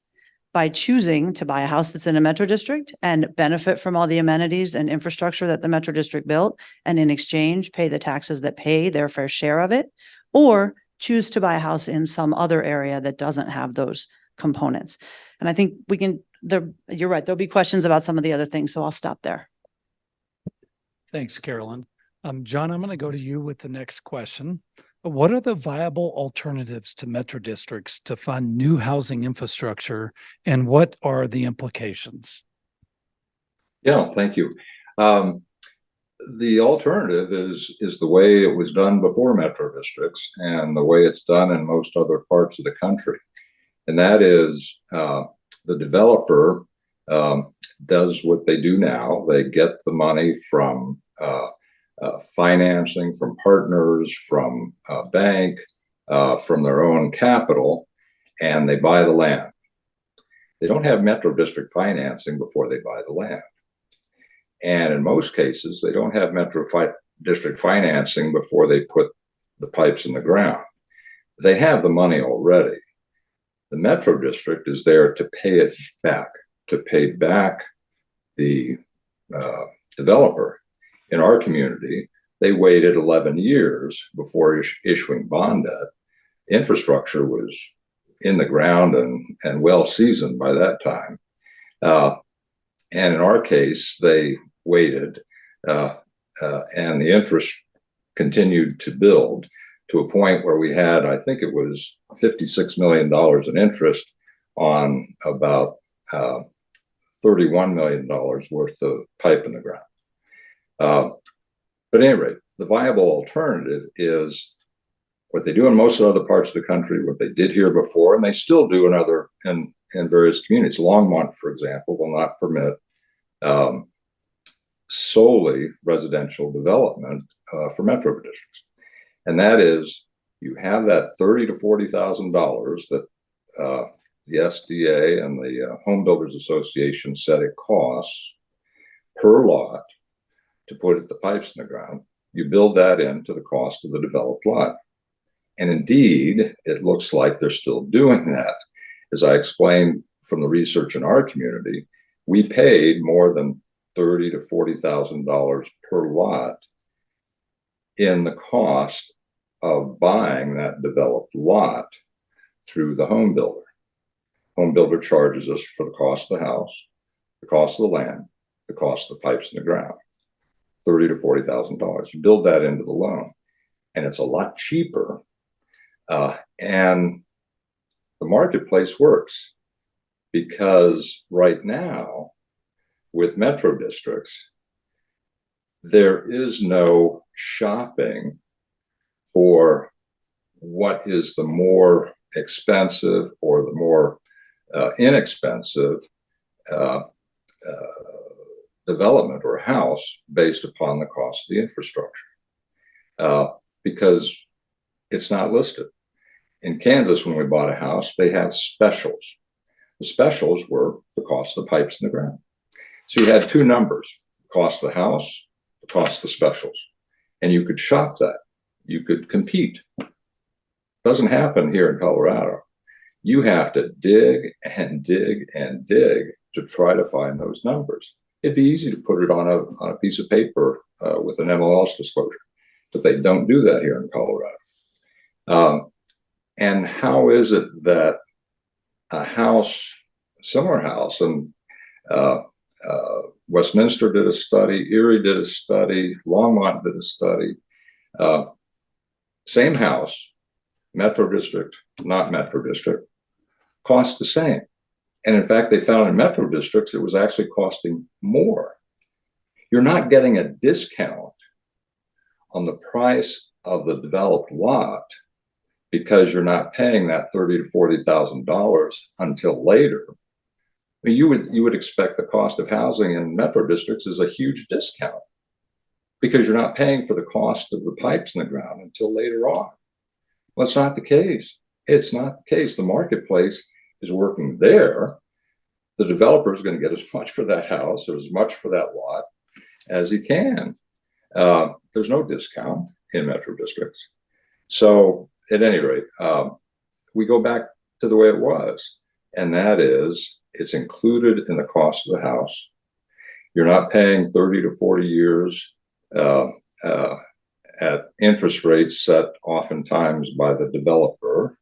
Speaker 6: by choosing to buy a house that's in a metro district and benefit from all the amenities and infrastructure that the metro district built, and in exchange pay the taxes that pay their fair share of it, or choose to buy a house in some other area that doesn't have those components. And I think you're right, there'll be questions about some of the other things, so I'll stop there.
Speaker 3: Thanks, Carolyn. John, I'm going to go to you with the next question. What are the viable alternatives to metro districts to fund new housing infrastructure, and what are the implications?
Speaker 7: Yeah, thank you. The alternative is the way it was done before metro districts and the way it's done in most other parts of the country. And that is the developer does what they do now. They get the money from financing, from partners, from a bank, from their own capital, and they buy the land. They don't have metro district financing before they buy the land. And in most cases, they don't have metro district financing before they put the pipes in the ground. They have the money already. The metro district is there to pay it back, to pay back the developer. In our community, they waited 11 years before issuing bond debt. Infrastructure was in the ground and well seasoned by that time. And in our case, they waited and the interest continued to build to a point where we had, I think it was $56 million in interest on about $31 million worth of pipe in the ground. But at any rate, the viable alternative is what they do in most other parts of the country, what they did here before, and they still do in various communities. Longmont, for example, will not permit solely residential development for metro districts. And that is, you have that $30,000 to $40,000 that the SDA and the Home Builders Association said it costs per lot to put the pipes in the ground. You build that into the cost of the developed lot. And indeed, it looks like they're still doing that. As I explained from the research in our community, we paid more than $30,000 to $40,000 per lot in the cost of buying that developed lot through the home builder. Home builder charges us for the cost of the house, the cost of the land, the cost of the pipes in the ground. $30,000 to $40,000. You build that into the loan, and it's a lot cheaper. And the marketplace works because right now, with metro districts, there is no shopping for what is the more expensive or the more inexpensive development or house based upon the cost of the infrastructure, because it's not listed. In Kansas, when we bought a house, they had specials. The specials were the cost of the pipes in the ground. So you had two numbers: the cost of the house, the cost of the specials, and you could shop that. You could compete. Doesn't happen here in Colorado. You have to dig and dig and dig to try to find those numbers. It'd be easy to put it on a piece of paper with an MLS disclosure, but they don't do that here in Colorado. And how is it that a house, similar house, and Westminster did a study, Erie did a study, Longmont did a study, same house, metro district, not metro district, cost the same. And in fact, they found in metro districts, it was actually costing more. You're not getting a discount on the price of the developed lot because you're not paying that $30,000 to $40,000 until later. I mean, you would expect the cost of housing in metro districts is a huge discount. because you're not paying for the cost of the pipes in the ground until later on. Well, it's not the case. It's not the case. The marketplace is working there. The developer is going to get as much for that house or as much for that lot as he can. There's no discount in metro districts. So at any rate, we go back to the way it was, and that is it's included in the cost of the house. You're not paying 30 to 40 years at interest rates set oftentimes by the developer.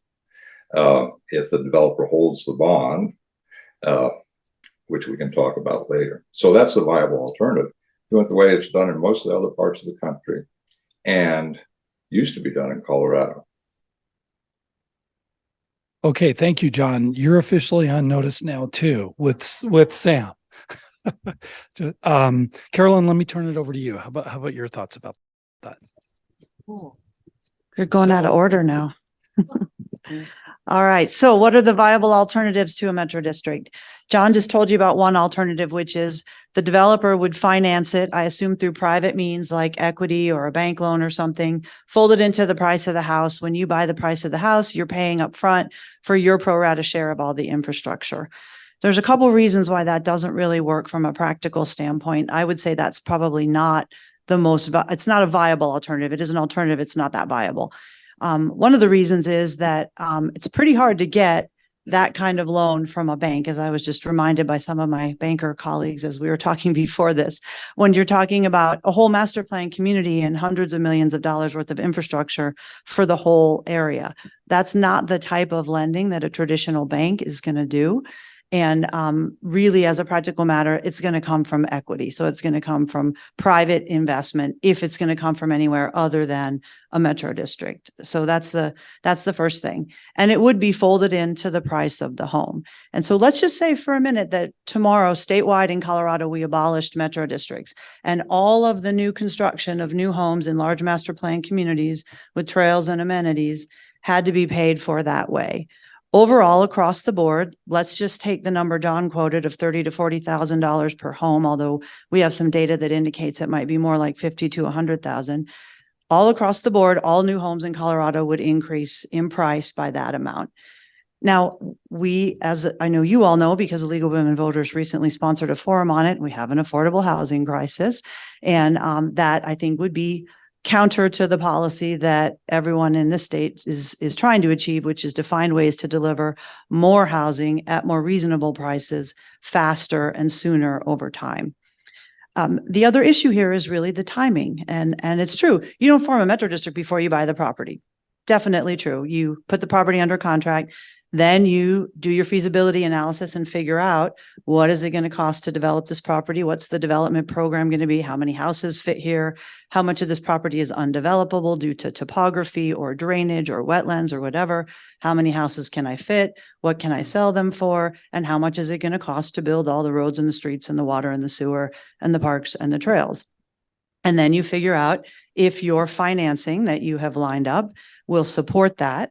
Speaker 7: If the developer holds the bond, which we can talk about later. So that's the viable alternative. Doing it the way it's done in most of the other parts of the country and used to be done in Colorado.
Speaker 3: Okay, thank you, John. You're officially on notice now too with Sam. Carolyn, let me turn it over to you. How about your thoughts about that?
Speaker 6: You're going out of order now. All right. So what are the viable alternatives to a metro district? John just told you about one alternative, which is the developer would finance it, I assume through private means like equity or a bank loan or something, fold it into the price of the house. When you buy the price of the house, you're paying up front for your pro rata share of all the infrastructure. There's a couple reasons why that doesn't really work from a practical standpoint. I would say that's probably not it's not a viable alternative. It is an alternative. It's not that viable. One of the reasons is that it's pretty hard to get that kind of loan from a bank, as I was just reminded by some of my banker colleagues as we were talking before this. When you're talking about a whole master plan community and hundreds of millions of dollars worth of infrastructure for the whole area, that's not the type of lending that a traditional bank is going to do. And really, as a practical matter, it's going to come from equity. So it's going to come from private investment if it's going to come from anywhere other than a metro district. So that's the first thing. And it would be folded into the price of the home. And so let's just say for a minute that tomorrow, statewide in Colorado, we abolished metro districts and all of the new construction of new homes in large master plan communities with trails and amenities had to be paid for that way. Overall, across the board, let's just take the number John quoted of $30,000 to $40,000 per home, although we have some data that indicates it might be more like 50 to 100,000. All across the board, all new homes in Colorado would increase in price by that amount. Now, we, as I know you all know, because the League of Women Voters recently sponsored a forum on it, we have an affordable housing crisis, and that I think would be counter to the policy that everyone in this state is trying to achieve, which is to find ways to deliver more housing at more reasonable prices faster and sooner over time. The other issue here is really the timing. And it's true. You don't form a metro district before you buy the property. Definitely true. You put the property under contract, then you do your feasibility analysis and figure out what is it going to cost to develop this property? What's the development program going to be? How many houses fit here? How much of this property is undevelopable due to topography or drainage or wetlands or whatever? How many houses can I fit? What can I sell them for? And how much is it going to cost to build all the roads and the streets and the water and the sewer and the parks and the trails? And then you figure out if your financing that you have lined up will support that.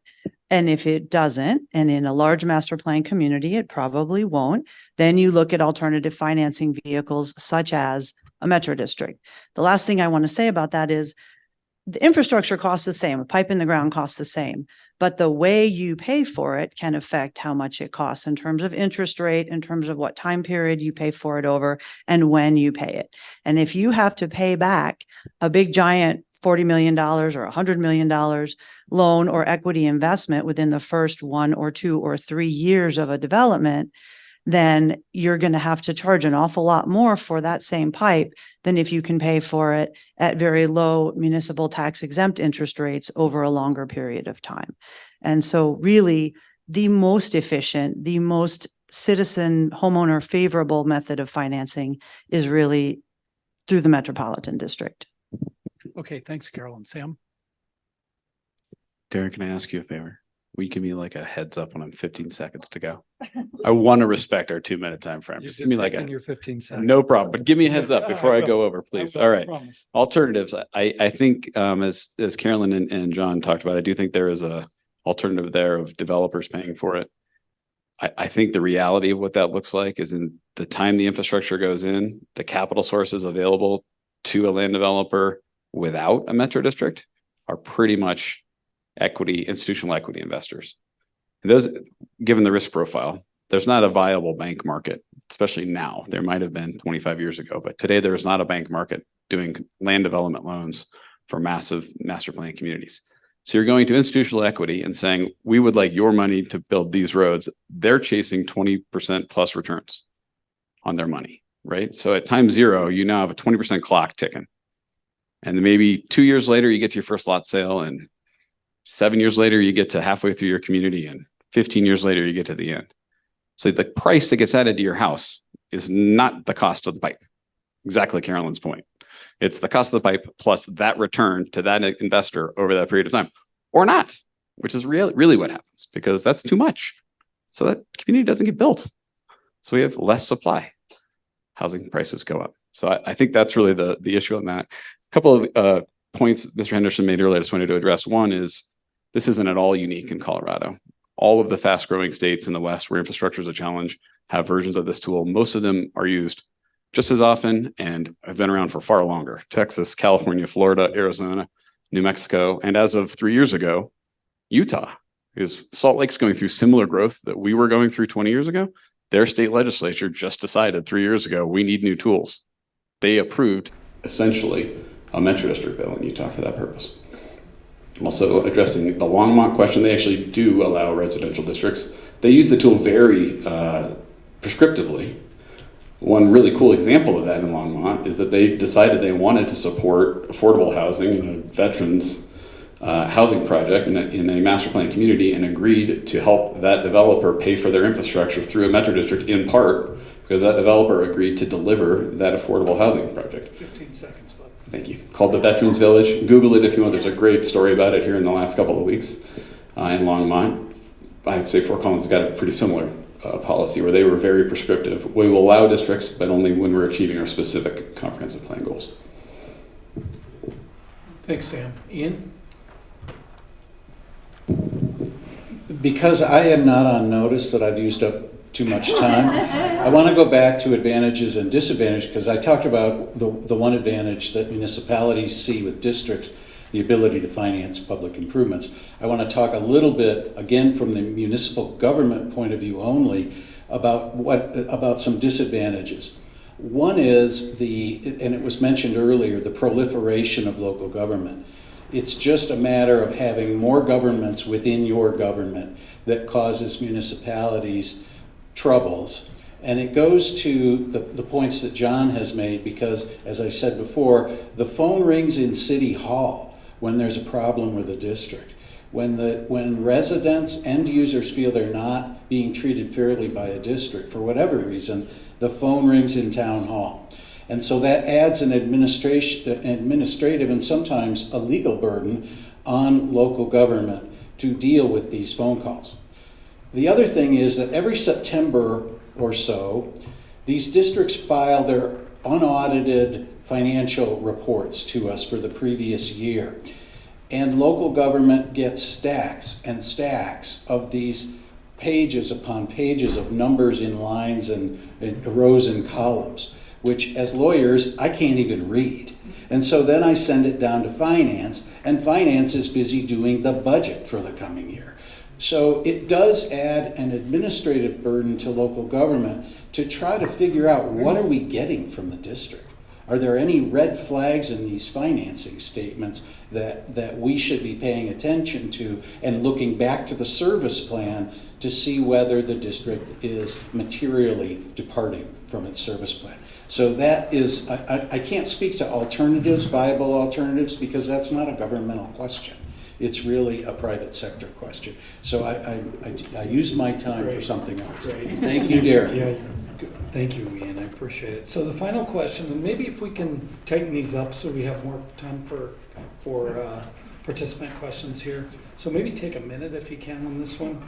Speaker 6: And if it doesn't, and in a large master plan community, it probably won't, then you look at alternative financing vehicles such as a metro district. The last thing I want to say about that is the infrastructure costs the same. A pipe in the ground costs the same, but the way you pay for it can affect how much it costs in terms of interest rate, in terms of what time period you pay for it over, and when you pay it. And if you have to pay back a big giant $40 million or $100 million loan or equity investment within the first 1 or 2 or 3 years of a development, then you're going to have to charge an awful lot more for that same pipe than if you can pay for it at very low municipal tax exempt interest rates over a longer period of time. And so really the most efficient, the most citizen homeowner favorable method of financing is really through the metropolitan district.
Speaker 3: Okay, thanks, Carolyn. Sam?
Speaker 5: Darren, can I ask you a favor? Will you give me like a heads up when I'm 15 seconds to go? I want to respect our 2-minute time frame. Just give me like
Speaker 3: your 15 seconds.
Speaker 5: no problem, but give me a heads up before I go over,
Speaker 3: I
Speaker 5: please.
Speaker 3: will,
Speaker 5: All right.
Speaker 3: promise.
Speaker 5: Alternatives. I think as Carolyn and John talked about, I do think there is a alternative there of developers paying for it. I think the reality of what that looks like is in the time the infrastructure goes in, the capital sources available to a land developer without a metro district are pretty much institutional equity investors. And those, given the risk profile, there's not a viable bank market, especially now. There might have been 25 years ago, but today there is not a bank market doing land development loans for massive master plan communities. So you're going to institutional equity and saying, we would like your money to build these roads. They're chasing 20% plus returns on their money, right? So at time zero, you now have a 20% clock ticking. And then maybe 2 years later, you get to your first lot sale, and 7 years later, you get to halfway through your community, and 15 years later, you get to the end. So the price that gets added to your house is not the cost of the pipe. Exactly Carolyn's point. It's the cost of the pipe plus that return to that investor over that period of time, or not, which is really what happens, because that's too much. So that community doesn't get built. So we have less supply. Housing prices go up. So I think that's really the issue on that. A couple of points Mr. Henderson made earlier I just wanted to address. One is, this isn't at all unique in Colorado. All of the fast growing states in the West where infrastructure is a challenge have versions of this tool. Most of them are used just as often and have been around for far longer. Texas, California, Florida, Arizona, New Mexico, and as of 3 years ago, Utah. Salt Lake's going through similar growth that we were going through 20 years ago. Their state legislature just decided 3 years ago, we need new tools. They approved essentially a metro district bill in Utah for that purpose. Also addressing the Longmont question, they actually do allow residential districts. They use the tool very prescriptively. One really cool example of that in Longmont is that they decided they wanted to support affordable housing in a veterans housing project in a master plan community, and agreed to help that developer pay for their infrastructure through a metro district, in part because that developer agreed to deliver that affordable housing project.
Speaker 3: 15 seconds, bud.
Speaker 5: Thank you. Called the Veterans Village. Google it if you want. There's a great story about it here in the last couple of weeks in Longmont. I'd say Fort Collins has got a pretty similar policy where they were very prescriptive. We will allow districts, but only when we're achieving our specific comprehensive plan goals.
Speaker 3: Thanks, Sam. Ian?
Speaker 4: Because I am not on notice that I've used up too much time, I want to go back to advantages and disadvantages, because I talked about the one advantage that municipalities see with districts, the ability to finance public improvements. I want to talk a little bit, again, from the municipal government point of view only, about some disadvantages. One is and it was mentioned earlier, the proliferation of local government. It's just a matter of having more governments within your government that causes municipalities troubles. And it goes to the points that John has made, because, as I said before, the phone rings in City Hall when there's a problem with a district. When residents, end users feel they're not being treated fairly by a district for whatever reason, the phone rings in Town Hall. And so that adds an administrative and sometimes a legal burden on local government to deal with these phone calls. The other thing is that every September or so, these districts file their unaudited financial reports to us for the previous year. And local government gets stacks and stacks of these pages upon pages of numbers in lines and rows and columns, which as lawyers, I can't even read. And so then I send it down to finance, and finance is busy doing the budget for the coming year. So it does add an administrative burden to local government to try to figure out, what are we getting from the district? Are there any red flags in these financing statements that we should be paying attention to, and looking back to the service plan to see whether the district is materially departing from its service plan? So that is, I can't speak to alternatives, viable alternatives, because that's not a governmental question. It's really a private sector question. So I used my time for something else.
Speaker 3: Great.
Speaker 4: Thank you, Darren.
Speaker 3: Yeah, good. Thank you, Ian. I appreciate it. So the final question, and maybe if we can tighten these up so we have more time for participant questions here. So maybe take a minute if you can on this one.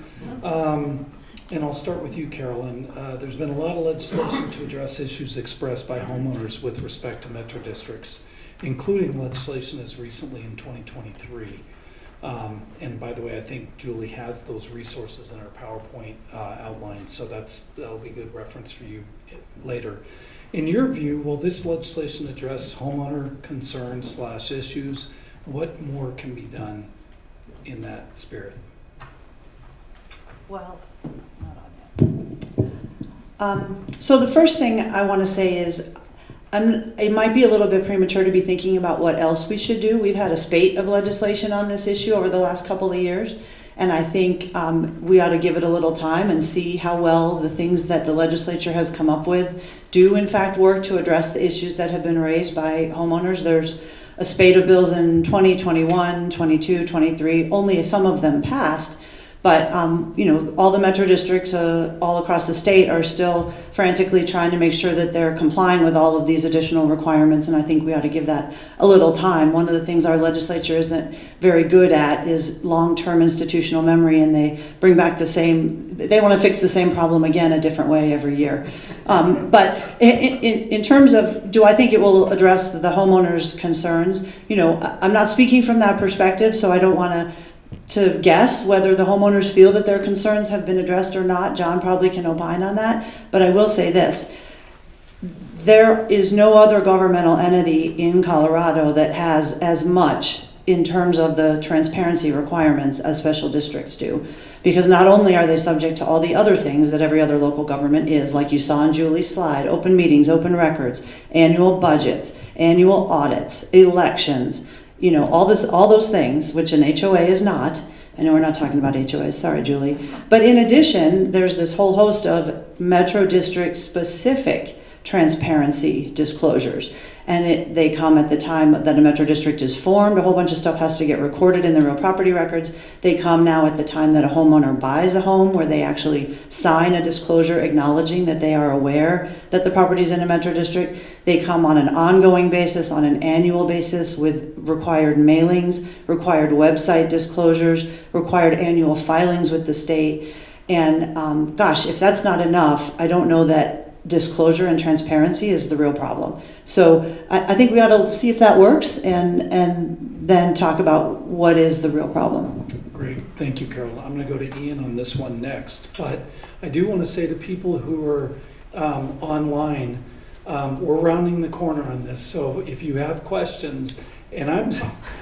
Speaker 3: And I'll start with you, Carolyn. There's been a lot of legislation to address issues expressed by homeowners with respect to metro districts, including legislation as recently in 2023. And by the way, I think Julie has those resources in her PowerPoint outlined, so that'll be a good reference for you later. In your view, will this legislation address homeowner concerns / issues? What more can be done in that spirit?
Speaker 6: Well, not on yet. So the first thing I want to say is it might be a little bit premature to be thinking about what else we should do. We've had a spate of legislation on this issue over the last couple of years, and I think we ought to give it a little time and see how well the things that the legislature has come up with do in fact work to address the issues that have been raised by homeowners. There's a spate of bills in 2021, 22, 23, only some of them passed. But, all the metro districts all across the state are still frantically trying to make sure that they're complying with all of these additional requirements, and I think we ought to give that a little time. One of the things our legislature isn't very good at is long-term institutional memory, and they bring back they want to fix the same problem again a different way every year. But in terms of, do I think it will address the homeowners' concerns? I'm not speaking from that perspective, so I don't want to guess whether the homeowners feel that their concerns have been addressed or not. John probably can opine on that, but I will say this. There is no other governmental entity in Colorado that has as much in terms of the transparency requirements as special districts do. Because not only are they subject to all the other things that every other local government is, like you saw in Julie's slide, open meetings, open records, annual budgets, annual audits, elections, all those things, which an HOA is not. I know we're not talking about HOAs, sorry, Julie. But in addition, there's this whole host of metro district specific transparency disclosures. And they come at the time that a metro district is formed. A whole bunch of stuff has to get recorded in the real property records. They come now at the time that a homeowner buys a home, where they actually sign a disclosure acknowledging that they are aware that the property's in a metro district. They come on an ongoing basis, on an annual basis, with required mailings, required website disclosures, required annual filings with the state. And gosh, if that's not enough, I don't know that disclosure and transparency is the real problem. So I think we ought to see if that works and then talk about what is the real problem.
Speaker 3: Great, thank you, Carol. I'm going to go to Ian on this one next, but I do want to say to people who are online, we're rounding the corner on this. So if you have questions, and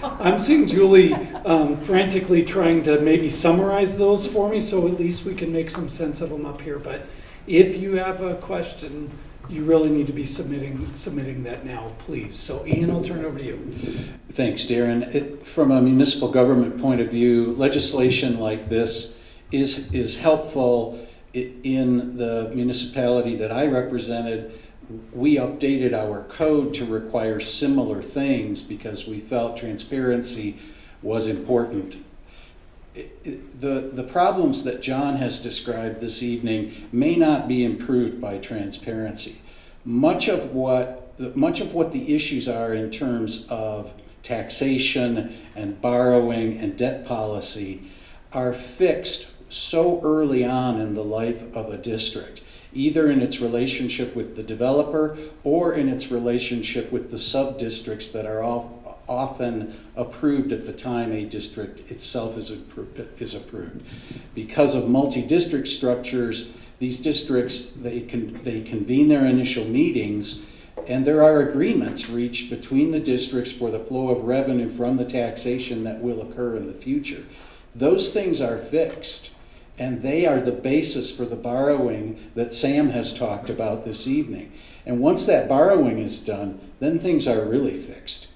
Speaker 3: I'm seeing Julie frantically trying to maybe summarize those for me, so at least we can make some sense of them up here. But if you have a question, you really need to be submitting that now, please. So Ian, I'll turn it over to you.
Speaker 4: Thanks, Darren. From a municipal government point of view, legislation like this is helpful. In the municipality that I represented, we updated our code to require similar things because we felt transparency was important. The problems that John has described this evening may not be improved by transparency. Much of what the issues are in terms of taxation and borrowing and debt policy are fixed so early on in the life of a district, either in its relationship with the developer or in its relationship with the sub-districts that are often approved at the time a district itself is approved. Because of multi-district structures, these districts, they convene their initial meetings, and there are agreements reached between the districts for the flow of revenue from the taxation that will occur in the future. Those things are fixed, and they are the basis for the borrowing that Sam has talked about this evening. And once that borrowing is done, then things are really fixed.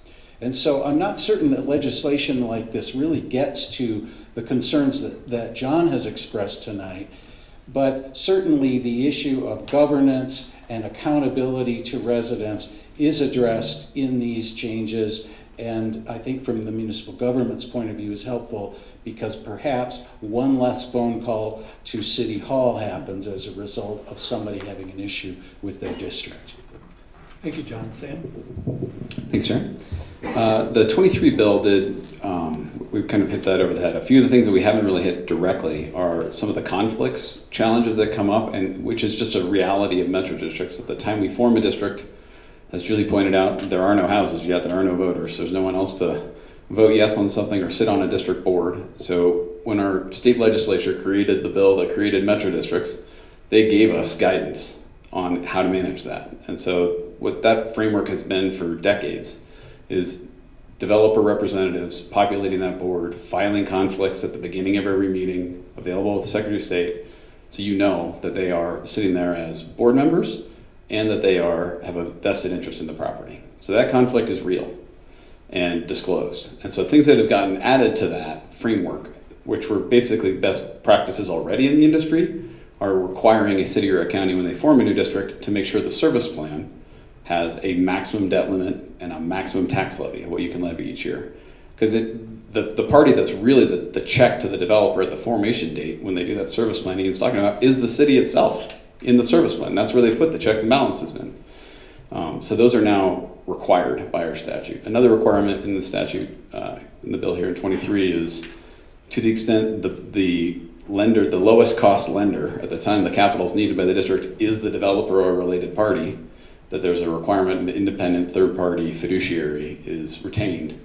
Speaker 4: And so I'm not certain that legislation like this really gets to the concerns that John has expressed tonight, but certainly the issue of governance and accountability to residents is addressed in these changes, and I think from the municipal government's point of view is helpful because perhaps one less phone call to City Hall happens as a result of somebody having an issue with their district.
Speaker 3: Thank you, John. Sam?
Speaker 5: Thanks, Sharon. The 23 bill we've kind of hit that over the head. A few of the things that we haven't really hit directly are some of the conflicts, challenges that come up, and which is just a reality of metro districts. At the time we form a district, as Julie pointed out, there are no houses yet, there are no voters. There's no one else to vote yes on something or sit on a district board. So when our state legislature created the bill that created metro districts, they gave us guidance on how to manage that. And so what that framework has been for decades is developer representatives populating that board, filing conflicts at the beginning of every meeting, available with the Secretary of State, so you know that they are sitting there as board members and that they have a vested interest in the property. So that conflict is real and disclosed. And so things that have gotten added to that framework, which were basically best practices already in the industry, are requiring a city or a county when they form a new district to make sure the service plan has a maximum debt limit and a maximum tax levy of what you can levy each year. Because the party that's really the check to the developer at the formation date when they do that service plan Ian's talking about is the city itself in the service plan. That's where they put the checks and balances in. So those are now required by our statute. Another requirement in the statute, in the bill here in 23, is to the extent the lender, the lowest cost lender at the time the capital is needed by the district is the developer or a related party, that there's a requirement an independent third party fiduciary is retained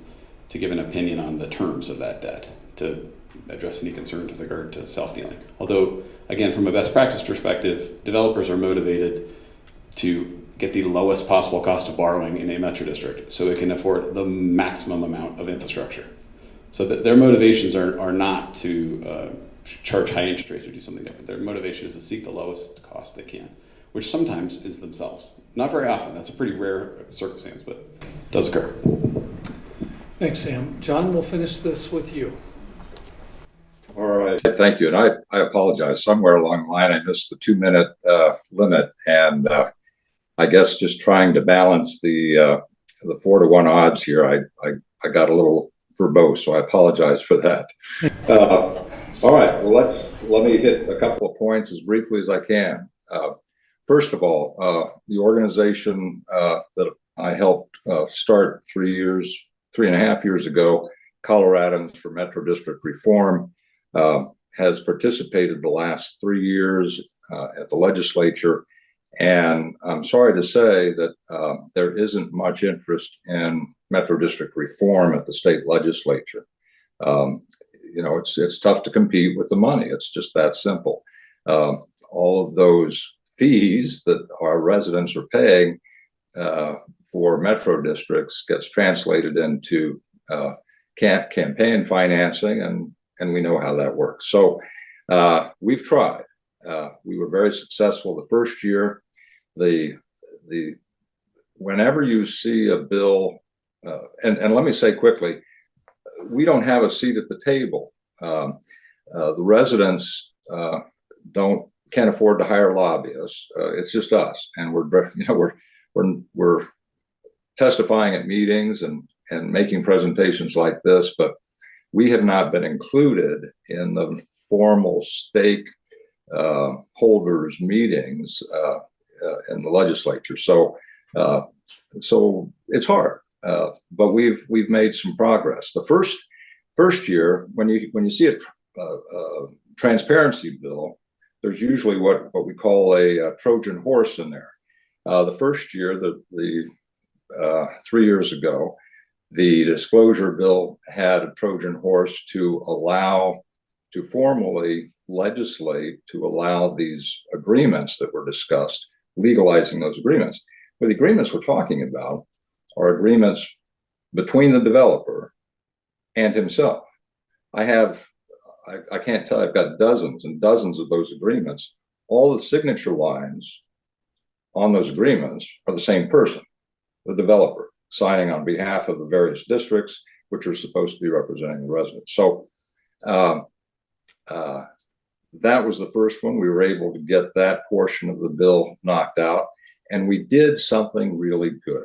Speaker 5: to give an opinion on the terms of that debt to address any concerns with regard to self-dealing. Although, again, from a best practice perspective, developers are motivated to get the lowest possible cost of borrowing in a metro district so it can afford the maximum amount of infrastructure. So their motivations are not to charge high interest rates or do something different. Their motivation is to seek the lowest cost they can, which sometimes is themselves. Not very often. That's a pretty rare circumstance, but it does occur.
Speaker 3: Thanks, Sam. John, we'll finish this with you.
Speaker 7: All right, thank you. And I apologize. Somewhere along the line, I missed the 2-minute limit. And I guess just trying to balance the 4-to-1 odds here, I got a little verbose, so I apologize for that. All right, well, let me hit a couple of points as briefly as I can. First of all, the organization that I helped start 3.5 years ago, Coloradans for Metro District Reform, has participated the last 3 years at the legislature. And I'm sorry to say that there isn't much interest in Metro District reform at the state legislature. You know, it's tough to compete with the money. It's just that simple. All of those fees that our residents are paying for metro districts gets translated into campaign financing, and we know how that works. So we've tried. We were very successful the first year. Whenever you see a bill, and let me say quickly, we don't have a seat at the table. The residents can't afford to hire lobbyists. It's just us, and we're testifying at meetings and making presentations like this, but we have not been included in the formal stake holders meetings in the legislature. So it's hard, but we've made some progress. The first year, when you see a transparency bill, there's usually what we call a Trojan horse in there. The first year, the 3 years ago, the disclosure bill had a Trojan horse to formally legislate to allow these agreements that were discussed, legalizing those agreements. But the agreements we're talking about are agreements between the developer and himself. I can't tell, I've got dozens and dozens of those agreements. All the signature lines on those agreements are the same person, the developer, signing on behalf of the various districts, which are supposed to be representing the residents. So that was the first one. We were able to get that portion of the bill knocked out, and we did something really good.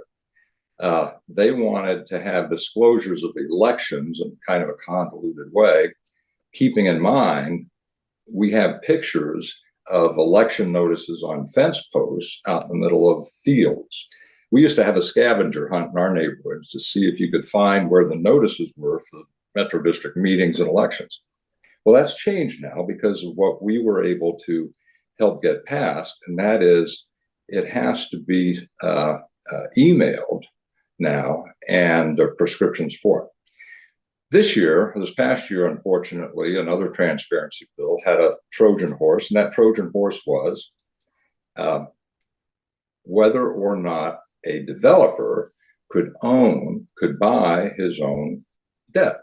Speaker 7: They wanted to have disclosures of elections in kind of a convoluted way, keeping in mind we have pictures of election notices on fence posts out in the middle of fields. We used to have a scavenger hunt in our neighborhoods to see if you could find where the notices were for Metro District meetings and elections. Well, that's changed now because of what we were able to help get passed, and that is it has to be emailed now, and there are prescriptions for it. This past year, unfortunately, another transparency bill had a Trojan horse, and that Trojan horse was whether or not a developer could buy his own debt.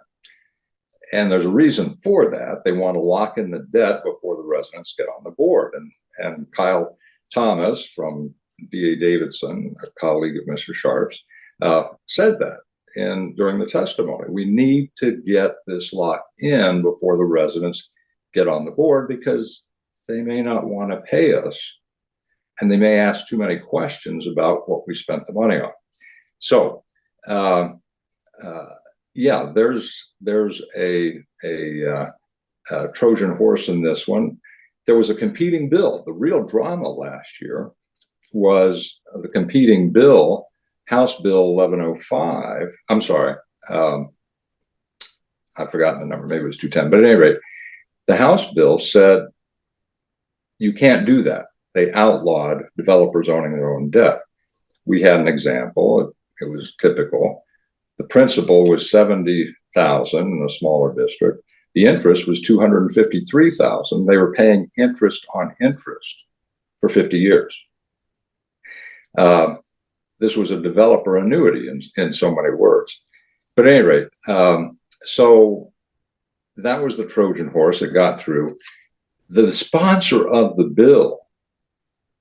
Speaker 7: And there's a reason for that. They want to lock in the debt before the residents get on the board. And Kyle Thomas from D.A. Davidson, a colleague of Mr. Sharp's, said that during the testimony. We need to get this locked in before the residents get on the board, because they may not want to pay us, and they may ask too many questions about what we spent the money on. So, yeah, there's a Trojan horse in this one. There was a competing bill. The real drama last year was the competing bill, House Bill 1105. I'm sorry, I've forgotten the number. Maybe it was 210. But at any rate, the House bill said you can't do that. They outlawed developers owning their own debt. We had an example. It was typical. The principal was $70,000 in a smaller district. The interest was $253,000. They were paying interest on interest for 50 years. This was a developer annuity in so many words. But at any rate, so that was the Trojan horse that got through. The sponsor of the bill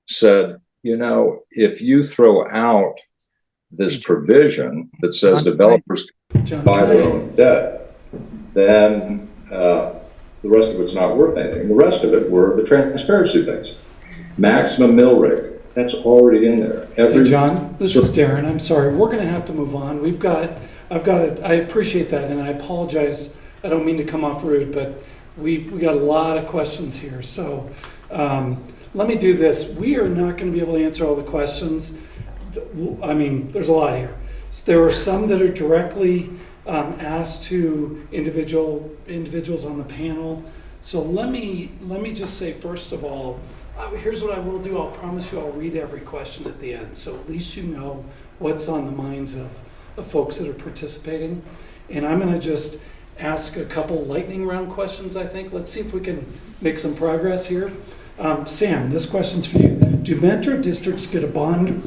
Speaker 7: said, you know, if you throw out this provision that says developers can buy their own debt, then the rest of it's not worth anything. The rest of it were the transparency things. Maximum mill rate, that's already in there.
Speaker 3: Hey John, this is Darren. I'm sorry, we're going to have to move on. I appreciate that, and I apologize. I don't mean to come off rude, but we got a lot of questions here. So let me do this. We are not going to be able to answer all the questions. I mean, there's a lot here. So there are some that are directly asked to individuals on the panel. So let me just say, first of all, here's what I will do. I'll promise you I'll read every question at the end, so at least you know what's on the minds of folks that are participating. And I'm going to just ask a couple lightning round questions, I think. Let's see if we can make some progress here. Sam, this question's for you. Do metro districts get a bond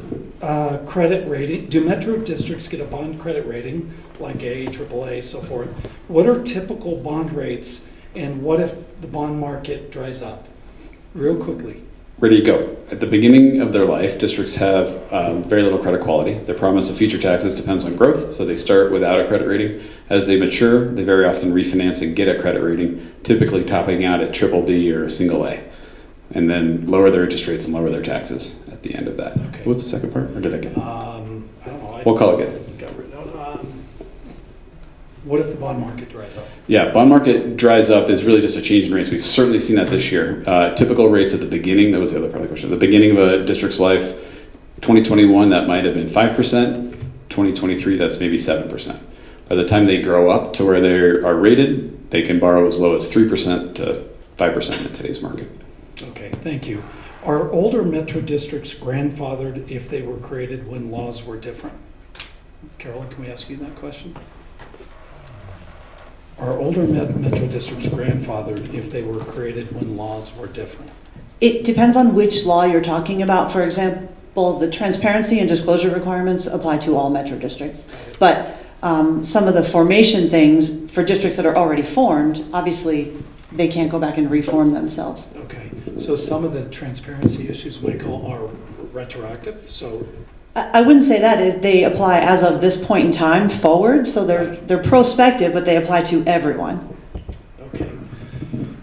Speaker 3: credit rating? Do metro districts get a bond credit rating like A, AAA, so forth? What are typical bond rates, and what if the bond market dries up? Real quickly.
Speaker 5: Ready to go. At the beginning of their life, districts have very little credit quality. Their promise of future taxes depends on growth, so they start without a credit rating. As they mature, they very often refinance and get a credit rating, typically topping out at BBB or single A, and then lower their interest rates and lower their taxes at the end of that. Okay. What's the second part, or did I get it?
Speaker 3: I don't know.
Speaker 5: We'll call it good.
Speaker 3: What if the bond market dries up?
Speaker 5: Yeah, bond market dries up is really just a change in rates. We've certainly seen that this year. Typical rates at the beginning, that was the other part of the question. At the beginning of a district's life, 2021, that might have been 5%. 2023, that's maybe 7%. By the time they grow up to where they are rated, they can borrow as low as 3% to 5% in today's market.
Speaker 3: Okay, thank you. Are older metro districts grandfathered if they were created when laws were different? Carolyn, can we ask you that question? Are older metro districts grandfathered if they were created when laws were different?
Speaker 6: It depends on which law you're talking about. For example, the transparency and disclosure requirements apply to all metro districts. But some of the formation things for districts that are already formed, obviously they can't go back and reform themselves.
Speaker 3: Okay, so some of the transparency issues, Michael, are retroactive. So
Speaker 6: I wouldn't say that. They apply as of this point in time forward, so they're prospective, but they apply to everyone.
Speaker 3: Okay,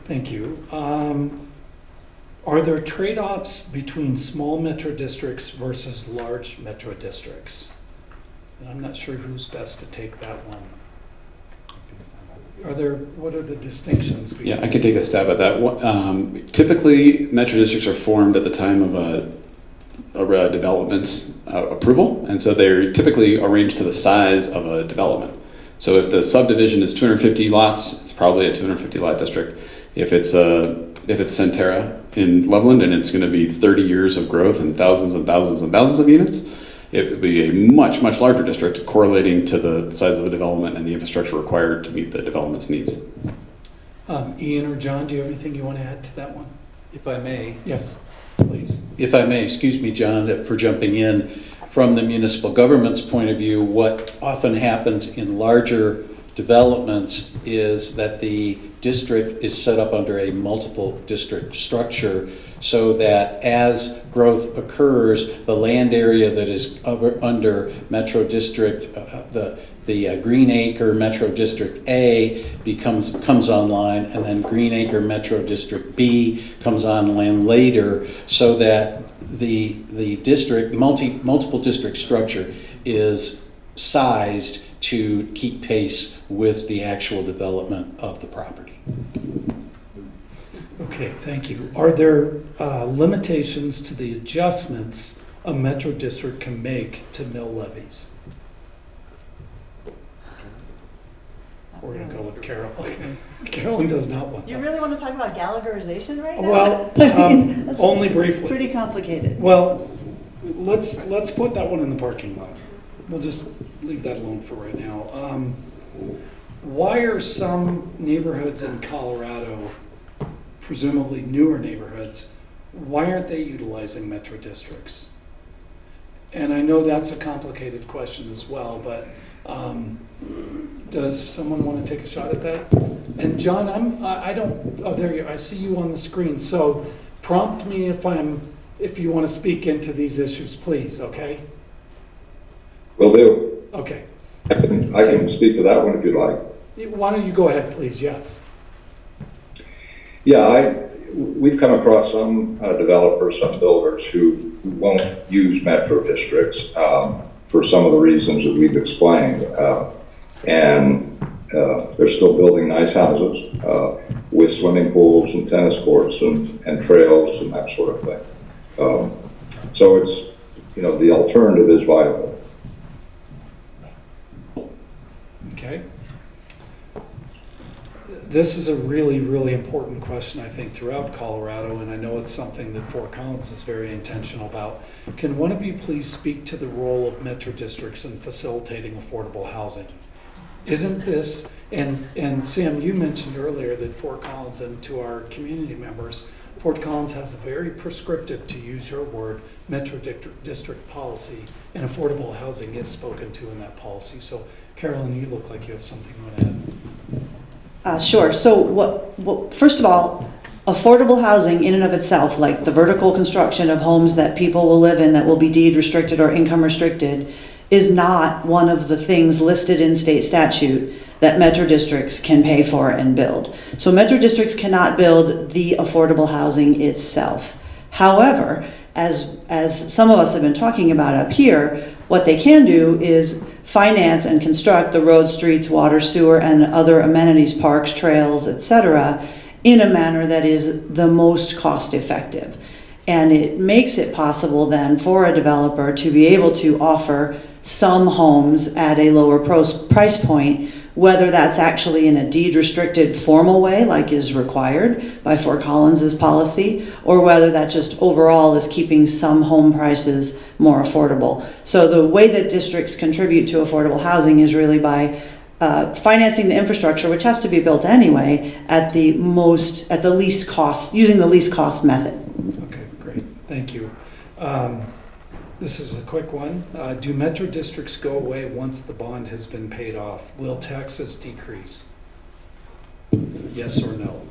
Speaker 3: thank you. Are there trade-offs between small metro districts versus large metro districts? And I'm not sure who's best to take that one. What are the distinctions between?
Speaker 5: Yeah, I could take a stab at that. Typically, metro districts are formed at the time of a development's approval, and so they're typically arranged to the size of a development. So if the subdivision is 250 lots, it's probably a 250 lot district. If it's Centera in Loveland and it's going to be 30 years of growth and thousands and thousands and thousands of units, it would be a much, much larger district correlating to the size of the development and the infrastructure required to meet the development's needs.
Speaker 3: Ian or John, do you have anything you want to add to that one?
Speaker 4: If I may.
Speaker 3: Yes, please.
Speaker 4: If I may, excuse me, John, for jumping in. From the municipal government's point of view, what often happens in larger developments is that the district is set up under a multiple district structure, so that as growth occurs, the land area that is under Metro District, the Green Acre Metro District A comes online, and then Green Acre Metro District B comes online later, so that the district multiple district structure is sized to keep pace with the actual development of the property.
Speaker 3: Okay, thank you. Are there limitations to the adjustments a Metro District can make to mill levies? We're going to go with Carol. Carolyn does not want that.
Speaker 6: You really want to talk about Gallagherization right now?
Speaker 3: Well,
Speaker 6: That's
Speaker 3: only briefly.
Speaker 6: pretty complicated.
Speaker 3: Well, let's put that one in the parking lot. We'll just leave that alone for right now. Why are some neighborhoods in Colorado, presumably newer neighborhoods, why aren't they utilizing Metro Districts? And I know that's a complicated question as well, but does someone want to take a shot at that? And John, there you, I see you on the screen. So prompt me if you want to speak into these issues, please, okay?
Speaker 7: Will do.
Speaker 3: Okay.
Speaker 7: I can speak to that one if you'd like.
Speaker 3: Why don't you go ahead, please? Yes.
Speaker 7: Yeah, we've come across some developers, some builders who won't use metro districts for some of the reasons that we've explained. And they're still building nice houses with swimming pools and tennis courts and trails and that sort of thing. So it's, the alternative is viable.
Speaker 3: Okay. This is a really, really important question, I think, throughout Colorado, and I know it's something that Fort Collins is very intentional about. Can one of you please speak to the role of metro districts in facilitating affordable housing? Isn't this, and Sam, you mentioned earlier that Fort Collins, and to our community members, Fort Collins has a very prescriptive, to use your word, metro district policy, and affordable housing is spoken to in that policy. So Carolyn, you look like you have something you want to add.
Speaker 6: Sure. So first of all, affordable housing in and of itself, like the vertical construction of homes that people will live in that will be deed restricted or income restricted, is not one of the things listed in state statute that metro districts can pay for and build. So metro districts cannot build the affordable housing itself. However, as some of us have been talking about up here, what they can do is finance and construct the roads, streets, water, sewer, and other amenities, parks, trails, etc., in a manner that is the most cost effective. And it makes it possible then for a developer to be able to offer some homes at a lower price point, whether that's actually in a deed restricted formal way like is required by Fort Collins's policy, or whether that just overall is keeping some home prices more affordable. So the way that districts contribute to affordable housing is really by financing the infrastructure, which has to be built anyway, at the least cost, using the least cost method.
Speaker 3: Okay, great, thank you. This is a quick one. Do metro districts go away once the bond has been paid off? Will taxes decrease? Yes or no?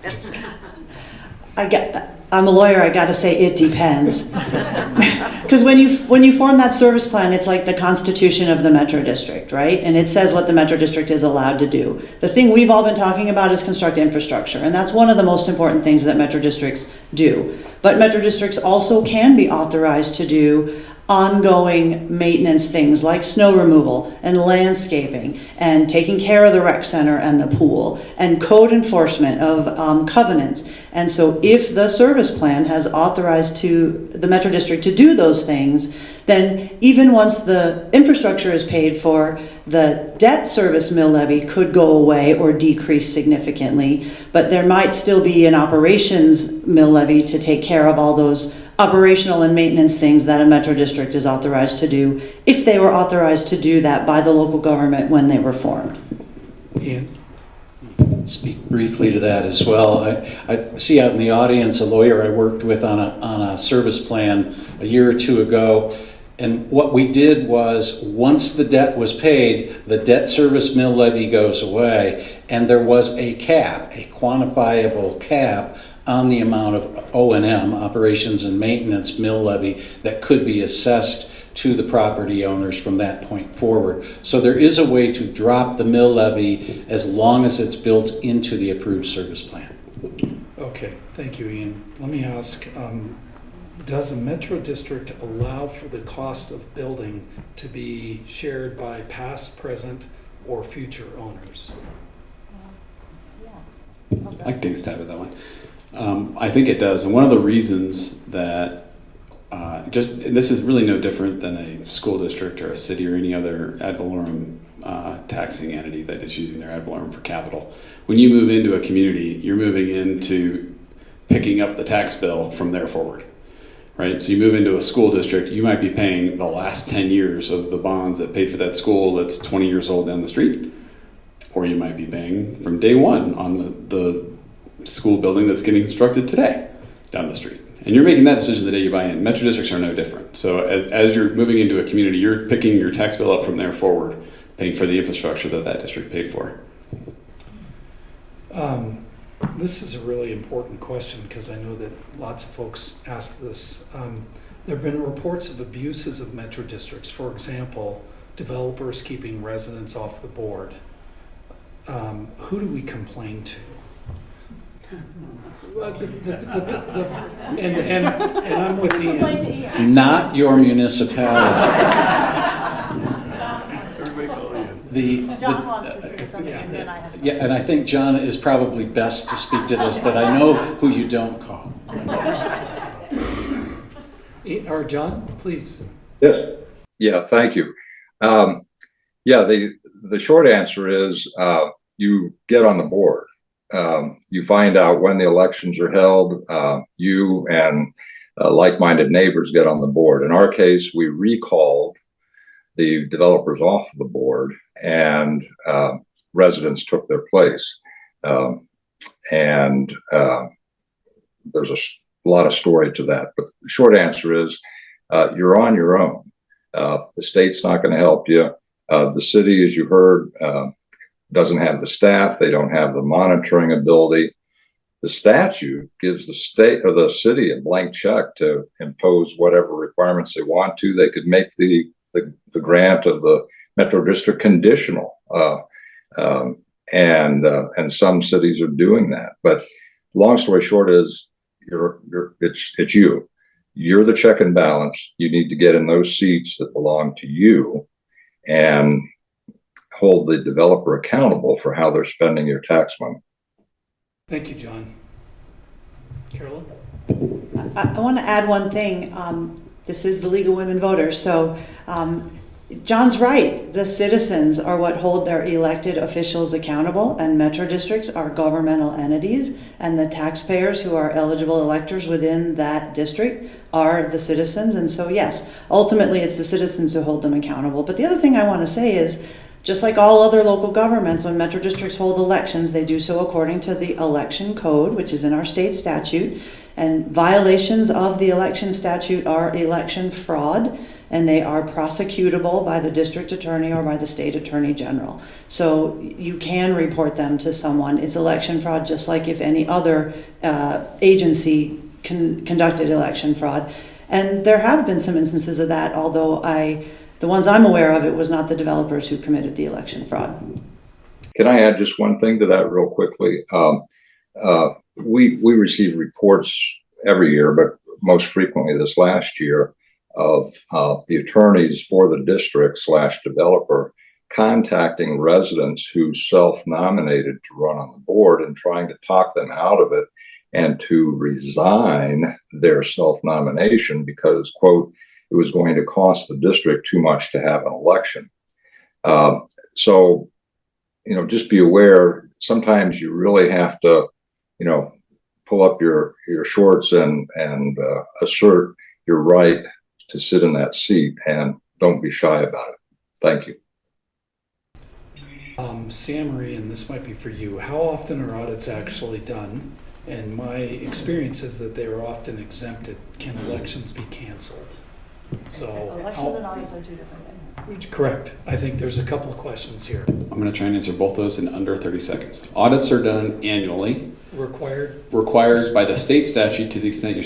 Speaker 3: Just kidding. I'm a lawyer, I gotta say it depends. Because when you form that service plan, it's like the constitution of the metro district, right? And it says what the metro district is allowed to do. The thing we've all been talking about is construct infrastructure, and that's one of the most important things that metro districts do. But metro districts also can be authorized to do ongoing maintenance things like snow removal and landscaping and taking care of the rec center and the pool and code enforcement of covenants
Speaker 6: And so if the service plan has authorized to the Metro District to do those things, then even once the infrastructure is paid for, the debt service mill levy could go away or decrease significantly, but there might still be an operations mill levy to take care of all those operational and maintenance things that a Metro District is authorized to do, if they were authorized to do that by the local government when they were formed.
Speaker 3: Ian?
Speaker 4: Speak briefly to that as well. I see out in the audience a lawyer I worked with on a service plan a year or two ago. And what we did was, once the debt was paid, the debt service mill levy goes away, and there was a cap, a quantifiable cap on the amount of O&M, operations and maintenance mill levy, that could be assessed to the property owners from that point forward. So there is a way to drop the mill levy as long as it's built into the approved service plan.
Speaker 3: Okay, thank you, Ian. Let me ask, does a Metro District allow for the cost of building to be shared by past, present, or future owners?
Speaker 5: I'd like to take a stab at that one. I think it does. And one of the reasons that and this is really no different than a school district or a city or any other ad valorem taxing entity that is using their ad valorem for capital. When you move into a community, you're moving into picking up the tax bill from there forward, right? So you move into a school district, you might be paying the last 10 years of the bonds that paid for that school that's 20 years old down the street, or you might be paying from day one on the school building that's getting constructed today down the street. And you're making that decision the day you buy in. Metro districts are no different. So as you're moving into a community, you're picking your tax bill up from there forward, paying for the infrastructure that district paid for.
Speaker 3: This is a really important question because I know that lots of folks ask this. There have been reports of abuses of Metro districts. For example, developers keeping residents off the board. Who do we complain to? And I'm with Ian.
Speaker 4: Not your municipality.
Speaker 6: John wants to say something, and then I have something.
Speaker 4: Yeah, and I think John is probably best to speak to this, but I know who you don't call.
Speaker 3: Or John, please.
Speaker 7: Yes. Yeah, thank you. Yeah, the short answer is you get on the board. You find out when the elections are held. You and like-minded neighbors get on the board. In our case, we recalled the developers off the board, and residents took their place. And there's a lot of story to that. But the short answer is you're on your own. The state's not going to help you. The city, as you heard, doesn't have the staff. They don't have the monitoring ability. The statute gives the state or the city a blank check to impose whatever requirements they want to. They could make the grant of the Metro District conditional, and some cities are doing that. But long story short is it's you. You're the check and balance. You need to get in those seats that belong to you, and hold the developer accountable for how they're spending your tax money.
Speaker 3: Thank you, John. Carolyn?
Speaker 6: I want to add one thing. This is the League of Women Voters, so John's right. The citizens are what hold their elected officials accountable, and Metro districts are governmental entities, and the taxpayers who are eligible electors within that district are the citizens. And so yes, ultimately it's the citizens who hold them accountable. But the other thing I want to say is, just like all other local governments, when Metro districts hold elections, they do so according to the election code, which is in our state statute. And violations of the election statute are election fraud, and they are prosecutable by the district attorney or by the state attorney general. So you can report them to someone. It's election fraud, just like if any other agency conducted election fraud. And there have been some instances of that, although the ones I'm aware of, it was not the developers who committed the election fraud.
Speaker 7: Can I add just one thing to that real quickly? We receive reports every year, but most frequently this last year, of the attorneys for the district / developer contacting residents who self-nominated to run on the board and trying to talk them out of it. and to resign their self-nomination because, quote, it was going to cost the district too much to have an election. So, just be aware, sometimes you really have to, pull up your shorts and assert your right to sit in that seat, and don't be shy about it. Thank you.
Speaker 3: Sam Marie, and this might be for you, how often are audits actually done? And my experience is that they are often exempted. Can elections be canceled? So
Speaker 6: Elections and audits are two different things.
Speaker 3: Correct. I think there's a couple of questions here.
Speaker 5: I'm going to try and answer both those in under 30 seconds. Audits are done annually. Required by the state statute to the extent you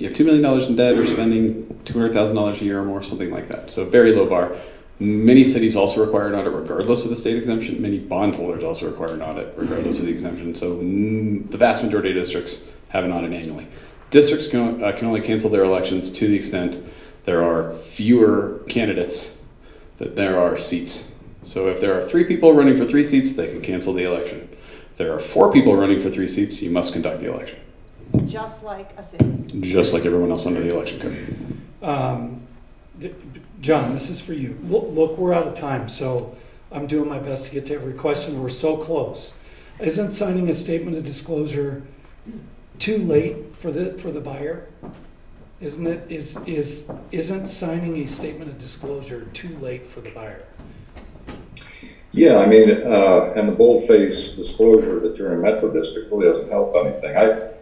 Speaker 5: have $2 million in debt or spending $200,000 a year or more, something like that. So very low bar. Many cities also require an audit regardless of the state exemption. Many bondholders also require an audit regardless of the exemption. So the vast majority of districts have an audit annually. Districts can only cancel their elections to the extent there are fewer candidates than there are seats. So if there are 3 people running for 3 seats, they can cancel the election. If there are 4 people running for 3 seats, you must conduct the election.
Speaker 6: Just like a city.
Speaker 5: Just like everyone else under the election code.
Speaker 3: John, this is for you. Look, we're out of time, so I'm doing my best to get to every question. We're so close. Isn't signing a statement of disclosure too late for the buyer? Isn't signing a statement of disclosure too late for the buyer?
Speaker 7: Yeah, I mean, and the boldface disclosure that you're in a metro district really doesn't help anything.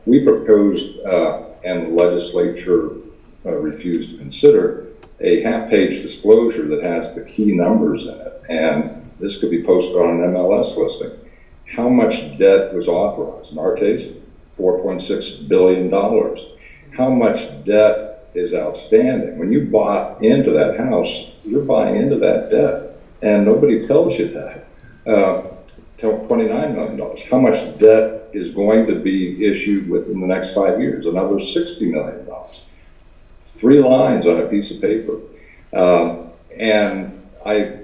Speaker 7: We proposed, and the legislature refused to consider, a half-page disclosure that has the key numbers in it, and this could be posted on an MLS listing. How much debt was authorized? In our case, $4.6 billion. How much debt is outstanding? When you bought into that house, you're buying into that debt, and nobody tells you that. $29 million. How much debt is going to be issued within the next 5 years? Another $60 million. 3 lines on a piece of paper. And I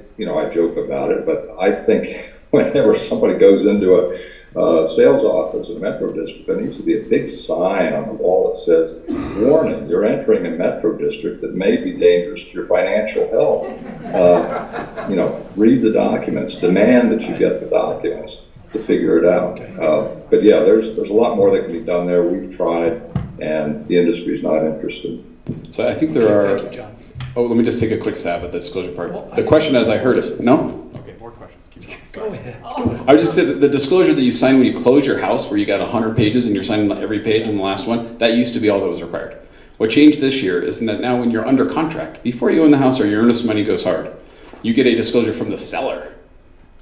Speaker 7: joke about it, but I think whenever somebody goes into a sales office in a metro district, there needs to be a big sign on the wall that says, warning, you're entering a metro district that may be dangerous to your financial health. Read the documents, demand that you get the documents to figure it out. But yeah, there's a lot more that can be done there. We've tried, and the industry's not interested.
Speaker 5: So I think there are.
Speaker 3: Thank you, John.
Speaker 5: Oh, let me just take a quick stab at the disclosure part. The question, as I heard it, no?
Speaker 8: Okay, more questions. Keep
Speaker 3: Go
Speaker 8: going.
Speaker 3: ahead.
Speaker 5: I would just say that the disclosure that you sign when you close your house, where you got 100 pages and you're signing every page in the last one, that used to be all that was required. What changed this year is that now when you're under contract, before you own the house or your earnest money goes hard, you get a disclosure from the seller.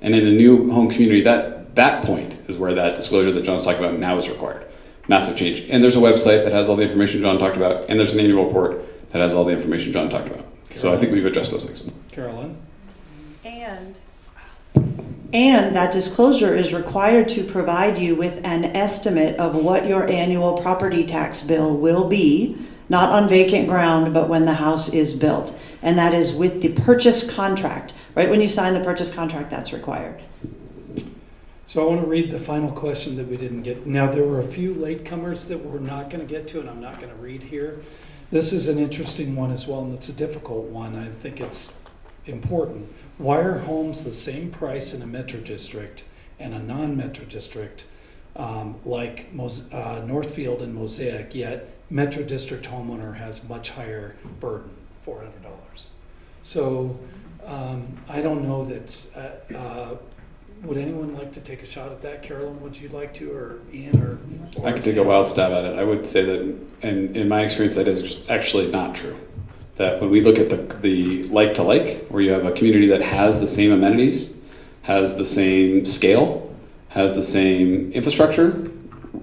Speaker 5: And in a new home community, that point is where that disclosure that John's talking about now is required. Massive change. And there's a website that has all the information John talked about, and there's an annual report that has all the information John talked about. So I think we've addressed those things.
Speaker 3: Carolyn?
Speaker 6: And that disclosure is required to provide you with an estimate of what your annual property tax bill will be, not on vacant ground, but when the house is built. And that is with the purchase contract. Right when you sign the purchase contract, that's required.
Speaker 3: So I want to read the final question that we didn't get. Now, there were a few latecomers that we're not going to get to, and I'm not going to read here. This is an interesting one as well, and it's a difficult one. I think it's important. Why are homes the same price in a metro district and a non-metro district like Northfield and Mosaic, yet metro district homeowner has much higher burden, $400? So I don't know that's... would anyone like to take a shot at that? Carolyn, would you like to, or Ian, or
Speaker 5: I could take a wild stab at it. I would say that, and in my experience, that is actually not true. That when we look at the like to like, where you have a community that has the same amenities, has the same scale, has the same infrastructure,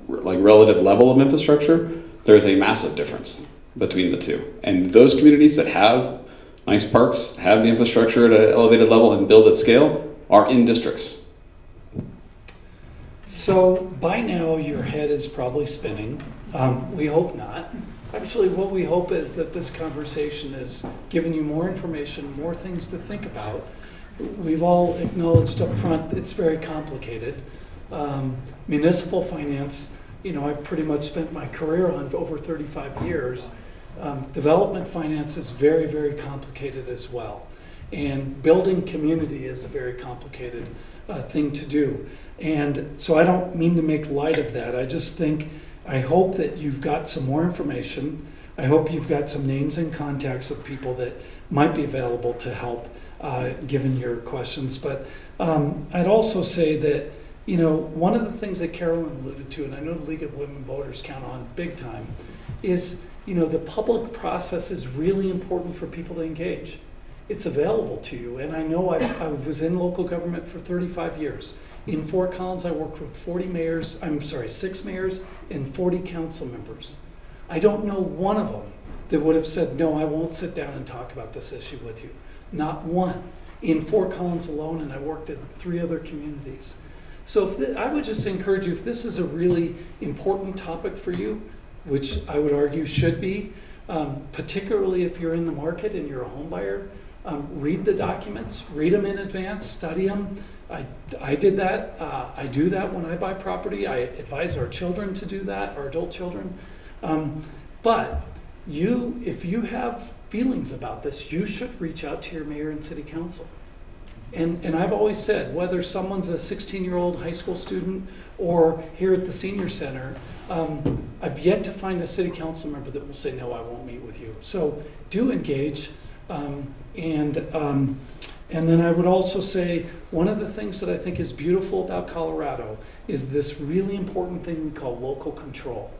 Speaker 5: like relative level of infrastructure, there's a massive difference between the two. And those communities that have nice parks, have the infrastructure at an elevated level and build at scale are in districts.
Speaker 3: So by now your head is probably spinning. We hope not. Actually, what we hope is that this conversation has given you more information, more things to think about. We've all acknowledged up front it's very complicated. Municipal finance I've pretty much spent my career on for over 35 years. Development finance is very, very complicated as well. And building community is a very complicated thing to do. And so I don't mean to make light of that. I hope that you've got some more information. I hope you've got some names and contacts of people that might be available to help given your questions. But I'd also say that, one of the things that Carolyn alluded to, and I know the League of Women Voters count on big time, is, the public process is really important for people to engage. It's available to you. And I know I was in local government for 35 years. In Fort Collins, I worked with 6 mayors and 40 council members. I don't know one of them that would have said, no, I won't sit down and talk about this issue with you. Not one. In Fort Collins alone, and I worked at 3 other communities. So I would just encourage you, if this is a really important topic for you, which I would argue should be, particularly if you're in the market and you're a home buyer, read the documents, read them in advance, study them. I did that. I do that when I buy property. I advise our children to do that, our adult children. But if you have feelings about this, you should reach out to your mayor and city council. And I've always said, whether someone's a 16-year-old high school student or here at the senior center, I've yet to find a city council member that will say, no, I won't meet with you. So do engage. And then I would also say, one of the things that I think is beautiful about Colorado is this really important thing we call local control.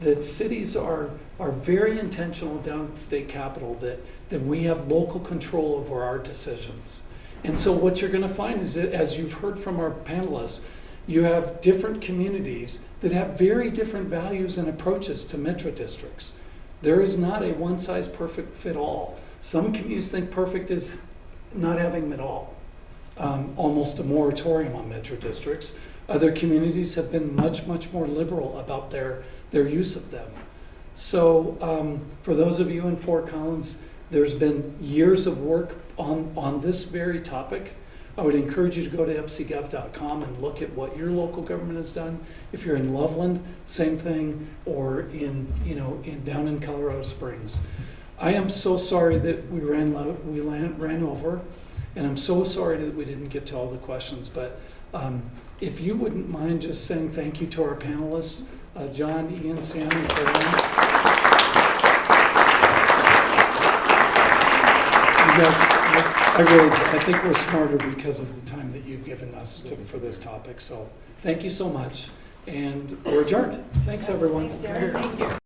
Speaker 3: That cities are very intentional down at the state capitol that we have local control over our decisions. And so what you're going to find is that, as you've heard from our panelists, you have different communities that have very different values and approaches to metro districts. There is not a one-size-perfect-fit-all. Some communities think perfect is not having them at all, almost a moratorium on metro districts. Other communities have been much, much more liberal about their use of them. So for those of you in Fort Collins, there's been years of work on this very topic. I would encourage you to go to fcgov.com and look at what your local government has done. If you're in Loveland, same thing, or down in Colorado Springs. I am so sorry that we ran over, and I'm so sorry that we didn't get to all the questions. But if you wouldn't mind just saying thank you to our panelists, John, Ian, Sam, and Caroline. You guys, I think we're smarter because of the time that you've given us for this topic. So thank you so much, and we're adjourned. Thanks, everyone.
Speaker 6: Thanks, Darren. Thank you.